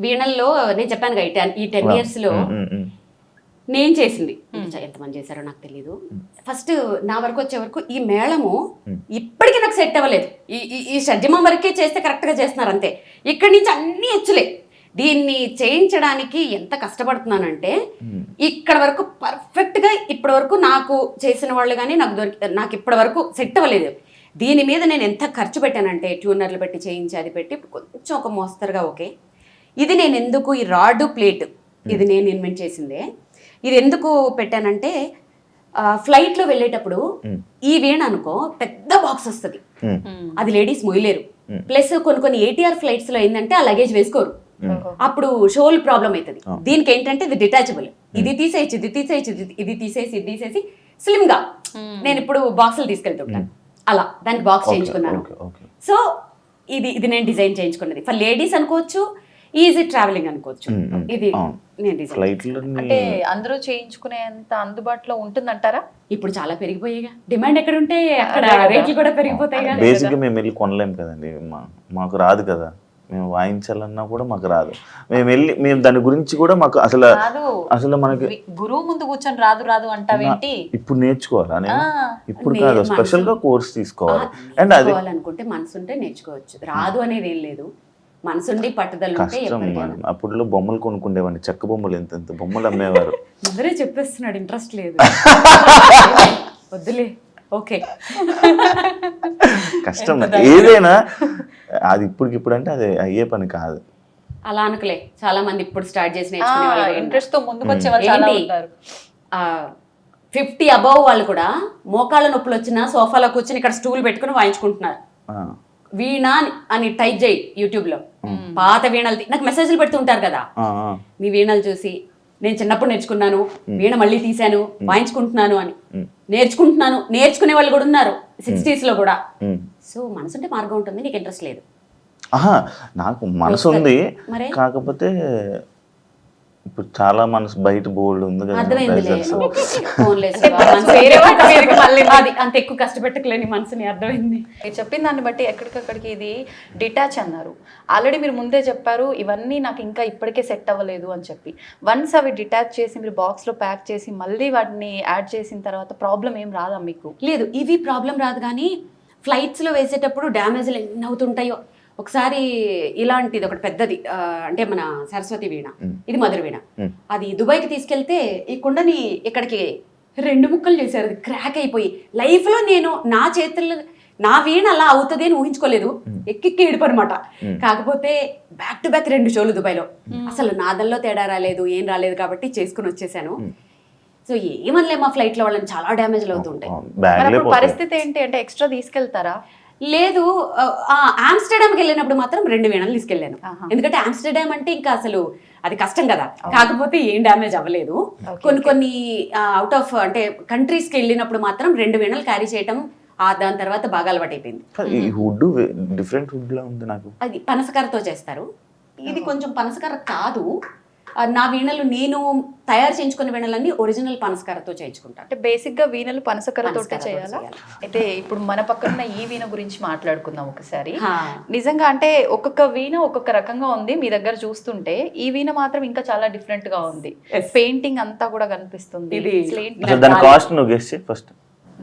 వీణల్లో నేను చెప్పాను కదా ఈ 10 years లో నేను చేసింది ఎంతమంది చేశారో నాకు తెలియదు. ఫస్ట్ నా వరకు వచ్చే వరకు ఈ మేళము ఇప్పటికీ నాకు సెట్ అవ్వలేదు. ఈ షడ్జమం వరకే చేస్తే కరెక్ట్ గా చేస్తున్నారు అంతే. ఇక్కడి నుంచి అన్ని హెచ్చులే. దీన్ని చేయించడానికి ఎంత కష్టపడుతున్నానంటే ఇక్కడ వరకు పర్ఫెక్ట్ గా ఇప్పటి వరకు నాకు చేసిన వాళ్ళు కానీ నాకు ఇప్పటి వరకు సెట్ అవ్వలేదు. దీని మీద నేను ఎంత ఖర్చు పెట్టానంటే ట్యూనర్లు పెట్టి చేయించి అది పెట్టి కొంచెం ఒక మోస్తరుగా ఓకే. ఇది నేను ఎందుకు ఈ రాడ్ ప్లేట్ ఇది నేను ఇన్వెంట్ చేసిందే. ఇది ఎందుకు పెట్టానంటే ఫ్లైట్లో వెళ్ళేటప్పుడు ఈ వీణ అనుకో పెద్ద బాక్స్ వస్తుంది, అది లేడీస్ మొయ్యలేరు. ప్లస్ కొన్ని ATR ఫ్లైట్స్ లో ఏంటంటే ఆ లగేజ్ వేసుకోరు, అప్పుడు షోల్ ప్రాబ్లం అవుతుంది. దీనికి ఏంటంటే ఇది డిటాచబుల్, ఇది తీసేసి ఇది తీసేసి స్లిమ్ గా నేను ఇప్పుడు బాక్సులు తీసుకెళ్తుంటాను అలా దానికి బాక్స్ చేయించుకున్నాను. ఓకే. సో ఇది నేను డిజైన్ చేయించుకున్నది ఫర్ లేడీస్ అనుకోవచ్చు, ఈజీ ట్రావెలింగ్ అనుకోవచ్చు. ఇది నేను డిజైన్ ఫ్లైట్లో అంటే అందరూ చేయించుకునేంత అందుబాటులో ఉంటుందంటారా? ఇప్పుడు చాలా పెరిగిపోయాయిగా, డిమాండ్ ఎక్కడ ఉంటే అక్కడ రేట్లు కూడా పెరిగిపోతాయిగా. బేసిక్గా మేము వెళ్ళి కొనలేం కదండి, మాకు రాదు కదా, మేము వాయించాలన్నా కూడా మాకు రాదు. మేము దాని గురించి కూడా మాకు అసలు మనకి గురువు ముందు కూర్చొని రాదు అంటావేంటి? ఇప్పుడు నేర్చుకోవాలా నేను? ఇప్పుడు కాదు, స్పెషల్ గా కోర్స్ తీసుకోవాలి. అండ్ అది అనుకుంటే మనసు ఉంటే నేర్చుకోవచ్చు, రాదు అనేది ఏం లేదు. మనసుండి పట్టుదల ఉంటే కష్టం. అప్పుడులో బొమ్మలు కొనుక్కుండేవాడిని, చెక్క బొమ్మలు ఎంత బొమ్మలు అమ్మేవారు. అందరే చెప్పేస్తున్నాడు ఇంట్రెస్ట్ లేదు వద్దులే. ఓకే, కష్టం ఏదైనా, అది ఇప్పుడు అంటే అది అయ్యే పని కాదు. అలా అనుకులే, చాలా మంది ఇప్పుడు స్టార్ట్ చేసి ఇంట్రెస్ట్ తో ముందుకు వచ్చే వాళ్ళు చాలా ఉంటారు. 50 అబౌవ్ వాళ్ళు కూడా మోకాళ్ళ నొప్పులు వచ్చినా సోఫాలో కూర్చొని ఇక్కడ స్టూల్ పెట్టుకుని వాయించుకుంటున్నారు. వీణ అని టైప్ చేయి యూట్యూబ్ లో, పాత వీణలు నాకు మెసేజ్లు పెడుతుంటారు కదా, మీ వీణలు చూసి నేను చిన్నప్పుడు నేర్చుకున్నాను, వీణ మళ్ళీ తీశాను, వాయించుకుంటున్నాను అని. నేర్చుకునే వాళ్ళు కూడా ఉన్నారు 60s లో కూడా. సో మనసుంటే మార్గం ఉంటుంది, నీకు ఇంట్రెస్ట్ లేదు. నాకు మనసు ఉంది, కాకపోతే ఇప్పుడు చాలా మనసు బయట బోల్డ్ ఉంది కదా. అంత ఎక్కువ కష్టపెట్టకలేని మనసుని అర్థమైంది. మీరు చెప్పిన దాన్ని బట్టి ఎక్కడికక్కడికి ఇది డిటాచ్ అన్నారు. ఆల్రెడీ మీరు ముందే చెప్పారు ఇవన్నీ నాకు ఇంకా ఇప్పటికే సెట్ అవ్వలేదు అని చెప్పి. వన్స్ అవి డిటాచ్ చేసి మీరు బాక్స్లో ప్యాక్ చేసి మళ్ళీ వాటిని యాడ్ చేసిన తర్వాత ప్రాబ్లం ఏం రాదా మీకు? లేదు, ఇవి ప్రాబ్లం రాదు. కానీ ఫ్లైట్స్లో వేసేటప్పుడు డ్యామేజ్లు ఎన్ని అవుతుంటాయో. ఒకసారి ఇలాంటిది ఒకటి పెద్దది, అంటే మన సరస్వతి వీణ, ఇది మధుర వీణ, అది దుబాయ్కి తీసుకెళ్తే ఈ కుండని ఇక్కడికి 2 ముక్కలు చేశారు, అది క్రాక్ అయిపోయి. లైఫ్లో నేను నా చేతుల్లో నా వీణ అలా అవుతుంది అని ఊహించుకోలేదు. ఎక్కి ఏడుపనమాట. కాకపోతే బ్యాక్ టు బ్యాక్ 2 షోలు దుబాయ్లో. అసలు నాదల్లో తేడా రాలేదు, ఏం రాలేదు కాబట్టి చేసుకుని వచ్చేసాను. సో ఏమనలే, మా ఫ్లైట్లో వాళ్ళని చాలా డ్యామేజ్లు అవుతుంటాయి. పరిస్థితి ఏంటి అంటే ఎక్స్ట్రా తీసుకెళ్తారా? లేదు, ఆమ్స్టర్డామ్కి వెళ్ళినప్పుడు మాత్రం 2 వీణలు తీసుకెళ్ళాను. ఎందుకంటే ఆమ్స్టర్డామ్ అంటే ఇంకా అసలు అది కష్టం కదా. కాకపోతే ఏం డ్యామేజ్ అవ్వలేదు. కొన్ని అవుట్ ఆఫ్ అంటే కంట్రీస్కి వెళ్ళినప్పుడు మాత్రం 2 వీణలు క్యారీ చేయటం, దాని తర్వాత బాగా అలవాటు అయిపోయింది. డిఫరెంట్ వుడ్ లా ఉంది నాకు. అది పనసకరతో చేస్తారు, ఇది కొంచెం పనసకర కాదు. నా వీణలు నేను తయారు చేయించుకున్న వీణలన్నీ ఒరిజినల్ పనసకరతో చేయించుకుంటాను. అంటే బేసిక్ గా వీణలు పనసకరతో చేయాలా? అయితే ఇప్పుడు మన పక్కన ఈ వీణ గురించి మాట్లాడుకుందాం ఒకసారి. నిజంగా అంటే ఒక్కొక్క వీణ ఒక్కొక్క రకంగా ఉంది. మీ దగ్గర చూస్తుంటే ఈ వీణ మాత్రం ఇంకా చాలా డిఫరెంట్ గా ఉంది. పెయింటింగ్ అంతా కూడా కనిపిస్తుంది.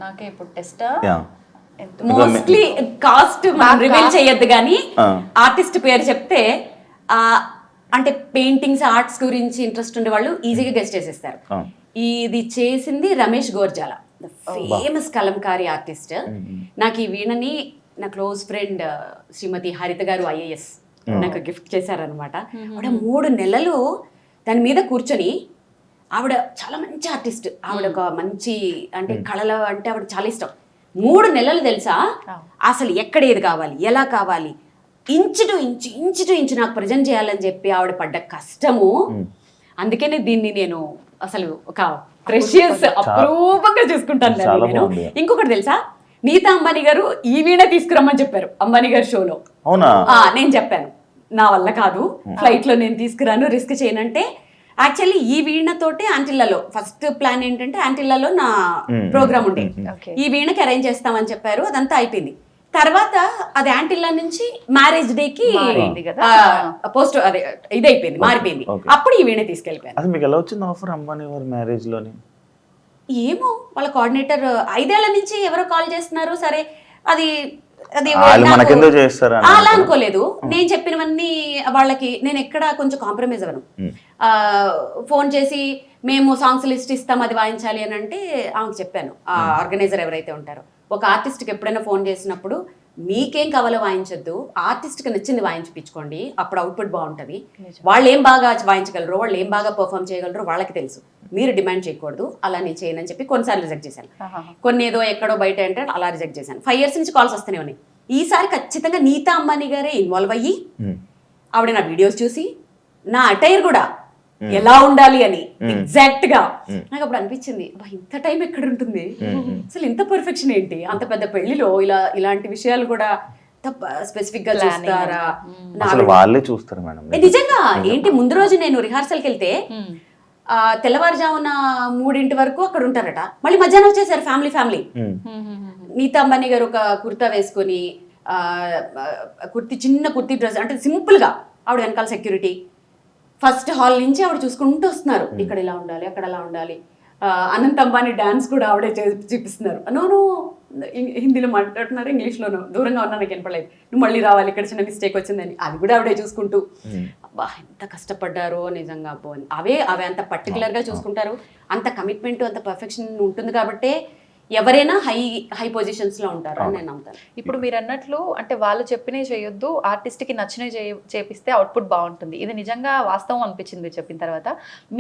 నాకే ఇప్పుడు టెస్ట్ మోస్ట్లీ కాస్ట్ రివీల్ చేయొద్దు కానీ ఆర్టిస్ట్ పేరు చెప్తే అంటే పెయింటింగ్స్ ఆర్ట్స్ గురించి ఇంట్రెస్ట్ ఉండే వాళ్ళు ఈజీగా గెస్ట్ చేసేస్తారు. ఇది చేసింది రమేష్ గోర్జాల, ఫేమస్ కలంకారీ ఆర్టిస్ట్. నాకు ఈ వీణని నా క్లోజ్ ఫ్రెండ్ శ్రీమతి హరిత గారు IAS నాకు గిఫ్ట్ చేశారనమాట. ఆవిడ 3 నెలలు దాని మీద కూర్చొని, ఆవిడ చాలా మంచి ఆర్టిస్ట్, ఆవిడ ఒక మంచి అంటే కళలు అంటే ఆవిడ చాలా ఇష్టం. 3 నెలలు తెలుసా అసలు ఎక్కడ ఏది కావాలి, ఎలా కావాలి, ఇంచు టు ఇంచు నాకు ప్రజెంట్ చేయాలని చెప్పి ఆవిడ పడ్డ కష్టము. అందుకనే దీన్ని నేను అసలు ఒక ప్రెషియస్ అప్రూపంగా చూసుకుంటాను నేను. ఇంకొకటి తెలుసా, నీతా అంబానీ గారు ఈ వీణ తీసుకురమ్మని చెప్పారు అంబానీ గారి షోలో. నేను చెప్పాను నా వల్ల కాదు, ఫ్లైట్ లో నేను తీసుకురాను, రిస్క్ చేయనంటే. యాక్చువల్లీ ఈ వీణతోటి ఆంటిల్లాలో ఫస్ట్ ప్లాన్ ఏంటంటే ఆంటిల్లాలో నా ప్రోగ్రామ్ ఉండే, ఈ వీణకి అరేంజ్ చేస్తామని చెప్పారు. అదంతా అయిపోయింది. తర్వాత అది యాంటిల్లా నుంచి మ్యారేజ్ డేకి పోస్ట్ అదే ఇదైపోయింది, మారిపోయింది. అప్పుడు ఈ వీణ తీసుకెళ్ళిపోయాను. మీకు ఎలా వచ్చింది ఆఫర్ అంబానీ వారి మ్యారేజ్ లోని? ఏమో వాళ్ళ కోఆర్డినేటర్ 5 ఏళ్ల నుంచి ఎవరో కాల్ చేస్తున్నారు. సరే అది అలా అనుకోలేదు. నేను చెప్పినవన్నీ వాళ్ళకి నేను ఎక్కడ కొంచెం కాంప్రమైజ్ అవ్వను. ఫోన్ చేసి మేము సాంగ్స్ లిస్ట్ ఇస్తాం అది వాయించాలి అని అంటే ఆమెకు చెప్పాను. ఆ ఆర్గనైజర్ ఎవరైతే ఉంటారో, ఒక ఆర్టిస్ట్కి ఎప్పుడైనా ఫోన్ చేసినప్పుడు మీకేం కావాలో వాయించొద్దు, ఆర్టిస్ట్కి నచ్చింది వాయించిపించుకోండి, అప్పుడు అవుట్పుట్ బాగుంటుంది. వాళ్ళు ఏం బాగా వాయించగలరు, వాళ్ళు ఏం బాగా పర్ఫామ్ చేయగలరు వాళ్ళకి తెలుసు, మీరు డిమాండ్ చేయకూడదు. అలా నేను చేయను అని చెప్పి కొన్నిసార్లు రిజెక్ట్ చేశాను. కొన్ని ఏదో ఎక్కడో బయట అంటే అలా రిజెక్ట్ చేశాను. 5 years నుంచి కాల్స్ వస్తూనే ఉన్నాయి. ఈసారి ఖచ్చితంగా నీతా అంబానీ గారే ఇన్వాల్వ్ అయ్యి ఆవిడ నా వీడియోస్ చూసి నా అటైర్ కూడా ఎలా ఉండాలి అని ఎగ్జాక్ట్ గా నాకు అప్పుడు అనిపించింది "అబ్బా, ఇంత టైం ఎక్కడ ఉంటుంది అసలు ఇంత పర్ఫెక్షన్ ఏంటి అంత పెద్ద పెళ్లిలో ఇలాంటి విషయాలు కూడా స్పెసిఫిక్ గా చూస్తారా అసలు వాళ్ళే చూస్తారు మేడం. నిజంగా ఏంటి ముందు రోజు నేను రిహార్సల్కి వెళ్తే తెల్లవారుజామున 3 వరకు అక్కడ ఉంటారట, మళ్ళీ మధ్యాహ్నం వచ్చేసారు ఫ్యామిలీ. నీతా అంబానీ గారు ఒక కుర్తా వేసుకొని చిన్న కుర్తీ డ్రెస్ అంటే సింపుల్ గా ఆవిడ వెనకాల సెక్యూరిటీ ఫస్ట్ హాల్ నుంచి ఆవిడ చూసుకుంటూ వస్తున్నారు, ఇక్కడ ఇలా ఉండాలి అక్కడ అలా ఉండాలి. అనంత్ అంబానీ డాన్స్ కూడా ఆవిడే చూపిస్తున్నారు. నోను హిందీలో మాట్లాడుతున్నారు, ఇంగ్లీష్లోనూ దూరంగా ఉన్నా నాకు వినపడలేదు, నువ్వు మళ్ళీ రావాలి ఇక్కడ చిన్న మిస్టేక్ వచ్చిందని, అది కూడా ఆవిడే చూసుకుంటూ అబ్బా ఎంత కష్టపడ్డారో నిజంగా. అబ్బో అవే అంత పర్టికులర్ గా చూసుకుంటారు, అంత కమిట్మెంట్ అంత పర్ఫెక్షన్ ఉంటుంది కాబట్టే ఎవరైనా హై పొజిషన్స్ లో ఉంటారు అని నేను నమ్ముతాను. ఇప్పుడు మీరు అన్నట్లు అంటే వాళ్ళు చెప్పినవి చేయొద్దు, ఆర్టిస్ట్కి నచ్చినవి చేపిస్తే అవుట్పుట్ బాగుంటుంది. ఇది నిజంగా వాస్తవం అనిపించింది మీరు చెప్పిన తర్వాత.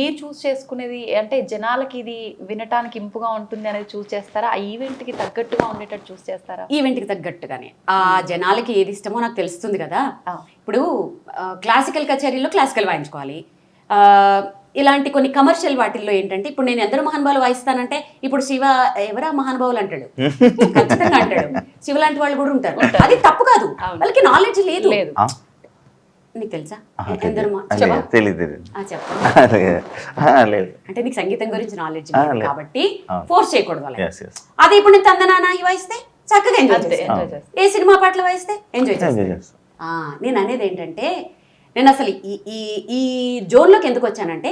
మీరు చూస్ చేసుకునేది అంటే జనాలకి ఇది వినటానికి ఇంపుగా ఉంటుంది అనేది చూస్ చేస్తారా, ఆ ఈవెంట్కి తగ్గట్టుగా ఉండేటట్టు చూస్ చేస్తారా? ఈవెంట్కి తగ్గట్టుగానే ఆ జనాలకి ఏది ఇష్టమో నాకు తెలుస్తుంది కదా. ఇప్పుడు క్లాసికల్ కచేరీలో క్లాసికల్ వాయించుకోవాలి, ఇలాంటి కొన్ని కమర్షియల్ వాటిల్లో ఏంటంటే ఇప్పుడు నేను ఎందరో మహానుభావులు వాయిస్తానంటే ఇప్పుడు శివ ఎవరా మహానుభావులు అంటాడు, ఖచ్చితంగా అంటాడు. శివ లాంటి వాళ్ళు కూడా ఉంటారు, అది తప్పు కాదు, వాళ్ళకి నాలెడ్జ్ లేదు. నీకు తెలుసా అంటే నీకు సంగీతం గురించి నాలెడ్జ్ కాబట్టి ఫోర్స్ చేయకూడదు వాళ్ళకి. అదే ఇప్పుడు నేను తందనానా వాయిస్తే చక్కగా ఎంజాయ్ చేస్తాను, ఏ సినిమా పాటలు వాయిస్తే ఎంజాయ్ చేస్తాను. నేను అనేది ఏంటంటే నేను అసలు ఈ జోన్లోకి ఎందుకు వచ్చానంటే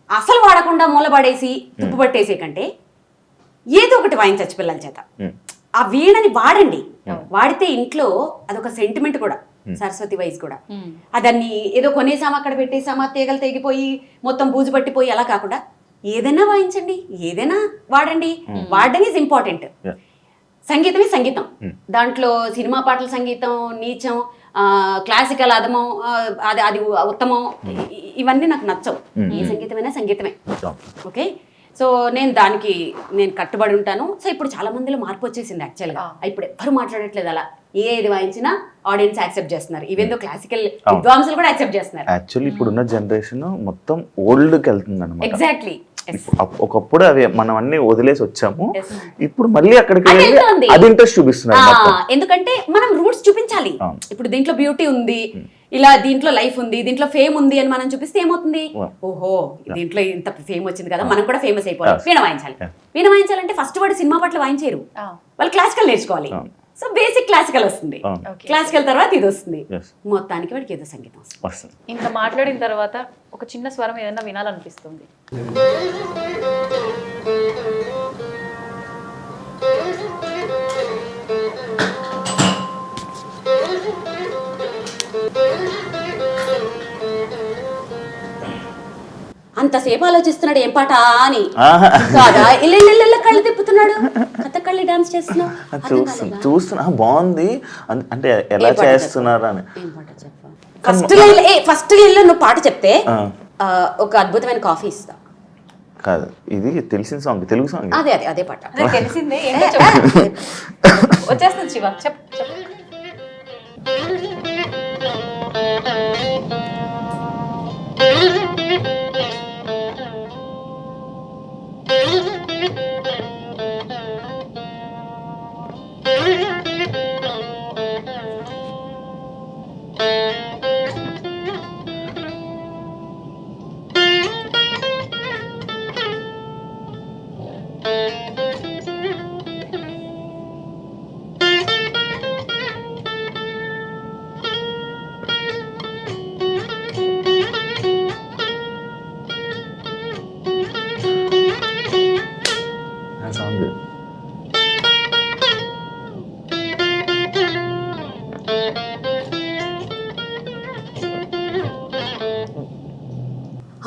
అసలు వాడకుండా మూలపడేసి తుప్పు పట్టేసే కంటే ఏదో ఒకటి వాయించచ్చు పిల్లల చేత. ఆ వీణని వాడండి, వాడితే ఇంట్లో అదొక సెంటిమెంట్ కూడా, సరస్వతి వైజ్ కూడా. దాన్ని ఏదో కొనేసామా అక్కడ పెట్టేసామా తీగలు తెగిపోయి మొత్తం బూజు పట్టిపోయి అలా కాకుండా ఏదైనా వాయించండి, ఏదైనా వాడండి. వాడడం ఈజ్ ఇంపార్టెంట్. సంగీతమే సంగీతం, దాంట్లో సినిమా పాటల సంగీతం నీచం, క్లాసికల్ అదమం, అది ఉత్తమం, ఇవన్నీ నాకు నచ్చవు. ఏ సంగీతమైనా సంగీతమే. ఓకే, సో నేను కట్టుబడి ఉంటాను. సో ఇప్పుడు చాలా మందిలో మార్పు వచ్చేసింది యాక్చువల్గా. ఇప్పుడు ఎవ్వరు మాట్లాడట్లేదు అలా, ఏది వాయించినా ఆడియన్స్ యాక్సెప్ట్ చేస్తున్నారు. ఈవెన్ దో క్లాసికల్ విద్వాంసులు కూడా యాక్సెప్ట్ చేస్తున్నారు. యాక్చువల్లీ ఇప్పుడున్న జనరేషన్ మొత్తం ఓల్డ్కి వెళ్తుంది అన్నమాట. ఎగ్జాక్ట్లీ. ఒకప్పుడు అవి మనం అన్ని వదిలేసి వచ్చాము, ఇప్పుడు మళ్ళీ అక్కడికి అది ఇంట్రెస్ట్ చూపిస్తున్నారు. ఎందుకంటే మనం రూట్స్ చూపించాలి. ఇప్పుడు దీంట్లో బ్యూటీ ఉంది, ఇలా దీంట్లో లైఫ్ ఉంది, దీంట్లో ఫేమ్ ఉంది అని మనం చూపిస్తే ఏమవుతుంది, ఓహో దీంట్లో ఇంత ఫేమ్ వచ్చింది కదా మనం కూడా ఫేమస్ అయిపోవాలి. వీణ వాయించాలి, వీణ వాయించాలంటే ఫస్ట్ వాడు సినిమా పాటలు వాయించారు, వాళ్ళు క్లాసికల్ నేర్చుకోవాలి. సో బేసిక్ క్లాసికల్ వస్తుంది, క్లాసికల్ తర్వాత ఇది వస్తుంది, మొత్తానికి వాడికి ఏదో సంగీతం వస్తుంది. ఇంత మాట్లాడిన తర్వాత ఒక చిన్న స్వరం ఏదైనా వినాలనిపిస్తుంది. అంతసేపు ఆలోచిస్తున్నాడు ఏం పాట అని కాదా, ఇళ్ళ కళ్ళు తిప్పుతున్నాడు, కథకళి డాన్స్ చేస్తున్నాడు. చూస్తున్నా బాగుంది అంటే ఎలా చేస్తున్నారు అని. ఫస్ట్ ఇల్లు నువ్వు పాట చెప్తే ఒక అద్భుతమైన కాఫీ ఇస్తా. కాదు, ఇది తెలిసిన సాంగ్, తెలుగు సాంగ్. అదే పాట తెలిసిందే. వచ్చేస్తుంది శివ, చెప్పు.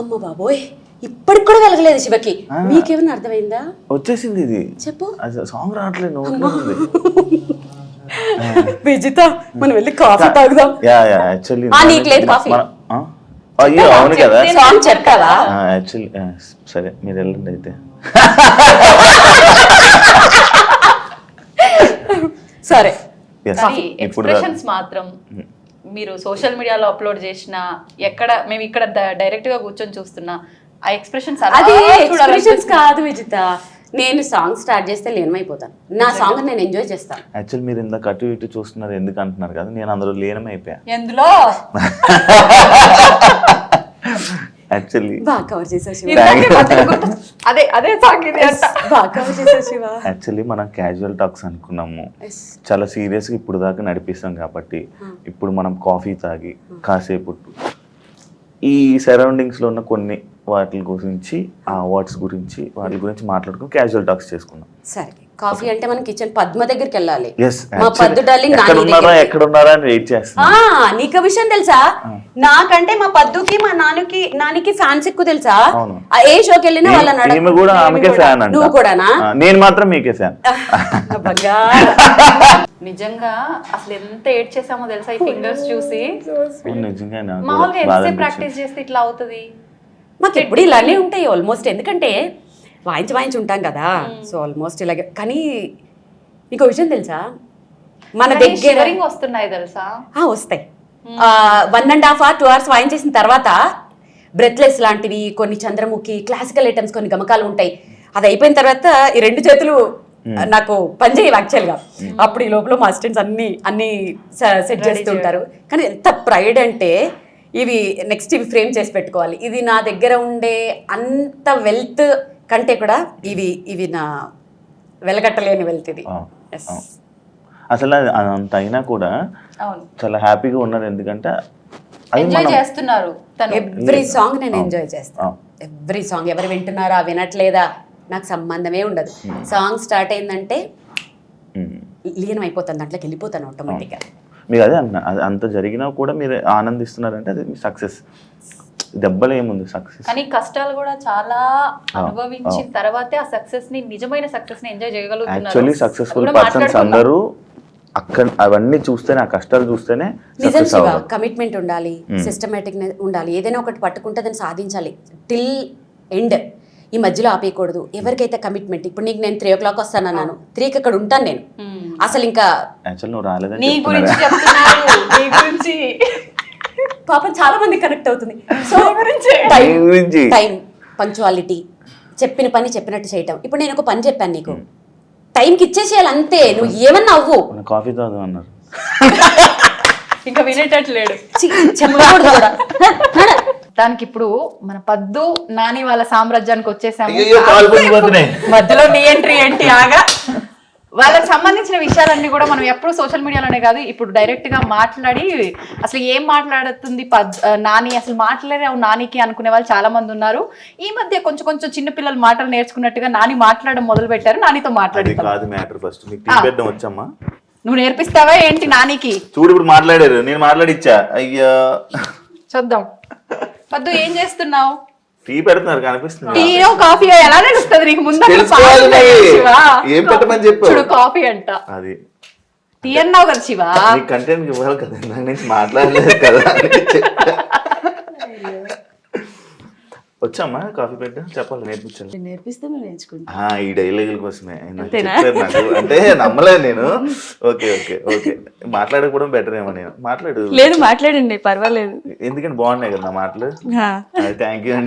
అమ్మ బాబోయ్, ఇప్పటికి కూడా వెలగలేదు శివకి. మీకేమైనా అర్థమైందా? వచ్చేసింది ఇది, చెప్పు. సాంగ్ రావట్లేదు. విజిత మనం వెళ్ళి కాఫీ తాగుదాం. నీకు లేదు కాఫీ? అయ్యో అవును కదా, సాంగ్ చెప్పావా? యాక్చువల్లీ సరే మీరు వెళ్ళండి అయితే. సరే ఎక్స్ప్రెషన్స్ మాత్రం మీరు సోషల్ మీడియాలో అప్లోడ్ చేసిన ఎక్కడ మేము ఇక్కడ డైరెక్ట్ గా కూర్చొని చూస్తున్నా ఆ ఎక్స్ప్రెషన్స్ అది ఎక్స్ప్రెషన్స్ కాదు విజిత, నేను సాంగ్ స్టార్ట్ చేస్తే లీనమైపోతాను. నా సాంగ్ నేను ఎంజాయ్ చేస్తాను. యాక్చువల్ మీరు ఇందాక అటు ఇటు చూస్తున్నారు ఎందుకు అంటున్నారు కదా, నేను అందులో లీనమైపోయా. ఎందులో యాక్చువల్లీ బాగా కవర్ చేసావు శివ, అదే అదే సాంగ్ ఇది అంట. బాగా కవర్ చేసావు శివ. యాక్చువల్లీ మనం క్యాజువల్ టాక్స్ అనుకున్నాము, చాలా సీరియస్గా ఇప్పుడు దాకా నడిపిస్తాం కాబట్టి ఇప్పుడు మనం కాఫీ తాగి కాసేపు ఈ సరౌండింగ్స్లో ఉన్న కొన్ని వాటి గురించి, ఆ అవార్డ్స్ గురించి, వాటి గురించి మాట్లాడుకుని క్యాజువల్ టాక్స్ చేసుకున్నాం. సరే, కాఫీ అంటే మనం కిచెన్ పద్మ దగ్గరికి వెళ్ళాలి. Yes, మా పద్దు డార్లింగ్ ఎక్కడున్నారా అని వెయిట్ చేస్తాం. నీకు విషయం తెలుసా, నాకంటే మా పద్దుకి మా నానికి ఫ్యాన్స్ ఎక్కువ తెలుసా. ఏ షోకి వెళ్ళినా వాళ్ళని ఈమె కూడా ఆమెకే ఫ్యాన్ అంట. నువ్వు కూడానా? నేను మాత్రం మీకే ఫ్యాన్. నిజంగా అసలు ఎంత ఏడ్ చేసామో తెలుసా ఈ ఫింగర్స్ చూసి. నిజంగా మామూలుగా ఎంతసేపు ప్రాక్టీస్ చేస్తే ఇట్లా అవుతుంది? మాకు ఎప్పుడు ఇలానే ఉంటాయి ఆల్మోస్ట్, ఎందుకంటే వాయించి ఉంటాం కదా, సో ఆల్మోస్ట్ ఇలాగే. కానీ మీకు విషయం తెలుసా, మన దగ్గర వస్తున్నాయి తెలుసా, వస్తాయి. 1.5 hours 2 hours వాయించేసిన తర్వాత బ్రెత్లెస్ లాంటివి, కొన్ని చంద్రముఖి, క్లాసికల్ ఐటమ్స్, కొన్ని గమకాలు ఉంటాయి. అది అయిపోయిన తర్వాత ఈ 2 చేతులు నాకు పనిచేయవు యాక్చువల్గా. అప్పుడు ఈ లోపల మా అసిస్టెంట్స్ అన్ని సెట్ చేస్తుంటారు. కానీ ఎంత ప్రైడ్ అంటే, ఇవి నెక్స్ట్ ఇవి ఫ్రేమ్ చేసి పెట్టుకోవాలి. ఇది నా దగ్గర ఉండే అంత వెల్త్ కంటే కూడా ఇవి నా వెలగట్టలేని వెల్త్. ఇది అసలు అంత అయినా కూడా చాలా హ్యాపీగా ఉన్నారు, ఎందుకంటే ఎంజాయ్ చేస్తున్నారు. ఎవ్రీ సాంగ్ నేను ఎంజాయ్ చేస్తాను. ఎవ్రీ సాంగ్ ఎవరు వింటున్నారా వినట్లేదా నాకు సంబంధమే ఉండదు. సాంగ్ స్టార్ట్ అయిందంటే లీనం అయిపోతాను, దాంట్లోకి వెళ్ళిపోతాను ఆటోమేటిక్గా. మీరు అదే అన్న, అంత జరిగినా కూడా మీరు ఆనందిస్తున్నారంటే అది మీ సక్సెస్. దెబ్బలు ఏముంది, సక్సెస్. కానీ కష్టాలు కూడా చాలా అనుభవించిన తర్వాతే ఆ సక్సెస్ ని, నిజమైన సక్సెస్ ని ఎంజాయ్ చేయగలుగుతున్నారు. యాక్చువల్లీ సక్సెస్ఫుల్ పర్సన్స్ అందరూ అక్కడ అవన్నీ చూస్తేనే, ఆ కష్టాలు చూస్తేనే. నిజం శివ, కమిట్మెంట్ ఉండాలి, సిస్టమేటిక్ ఉండాలి. ఏదైనా ఒకటి పట్టుకుంటే దాన్ని సాధించాలి టిల్ ఎండ్. ఈ మధ్యలో ఆపేయకూడదు. ఎవరికైతే కమిట్మెంట్, ఇప్పుడు నీకు నేను 3 o'clock వస్తాను అన్నాను, 3కి అక్కడ ఉంటాను నేను. అసలు ఇంకా నీ గురించి పాపం చాలా మంది కనెక్ట్ అవుతుంది. సో టైం, పంక్చువాలిటీ, చెప్పిన పని చెప్పినట్టు చేయటం. ఇప్పుడు నేను ఒక పని చెప్పాను నీకు, టైంకి ఇచ్చేసేయాలి అంతే. నువ్వు ఏమన్నా అవ్వు. కాఫీ తాగు అన్నారు, ఇంకా వినేటట్లేడు, చెప్పకూడదు కూడా. దానికి ఇప్పుడు మన పద్దు నాని వాళ్ళ సామ్రాజ్యానికి వచ్చేసాము. మధ్యలో నీ ఎంట్రీ ఏంటి? ఆగా, వాళ్ళకి సంబంధించిన విషయాలన్నీ కూడా మనం ఎప్పుడు సోషల్ మీడియాలోనే కాదు, ఇప్పుడు డైరెక్ట్ గా మాట్లాడి అసలు ఏం మాట్లాడుతుంది నాని, అసలు మాట్లాడావు నానికి అనుకునే వాళ్ళు చాలా మంది ఉన్నారు. ఈ మధ్య కొంచెం చిన్న పిల్లలు మాటలు నేర్చుకున్నట్టుగా నాని మాట్లాడడం మొదలు పెట్టారు. నానితో నువ్వు నేర్పిస్తావా ఏంటి నానికి? చూడు ఇప్పుడు మాట్లాడారు, నేను మాట్లాడిచ్చా. అయ్యా చూద్దాం. పద్దు ఏం చేస్తున్నావు? టీ పెడుతున్నారు కనిపిస్తుంది. టీ కాఫీ ఎలా తెలుస్తుంది నీకు? ముందు ఏం పెట్టమని చెప్పు. చూడు కాఫీ అంట, అది టీ అన్నావు కదా శివ. కంటెంట్ ఇవ్వాలి కదా, దాని నుంచి మాట్లాడలేదు కదా. వచ్చామ్మా కాఫీ పెట్ట చెప్పాలి, నేర్పించాలి. నేర్పిస్తే నేర్చుకుంటా. ఈ డైలాగుల కోసమే చెప్పారు నాకు, అంటే నమ్మలేదు నేను. ఓకే ఓకే ఓకే, మాట్లాడకపోవడం బెటర్ ఏమో. నేను మాట్లాడు. లేదు మాట్లాడండి, పర్వాలేదు. ఎందుకంటే బాగున్నాయి కదా నా మాటలు. థ్యాంక్ యూ అండి.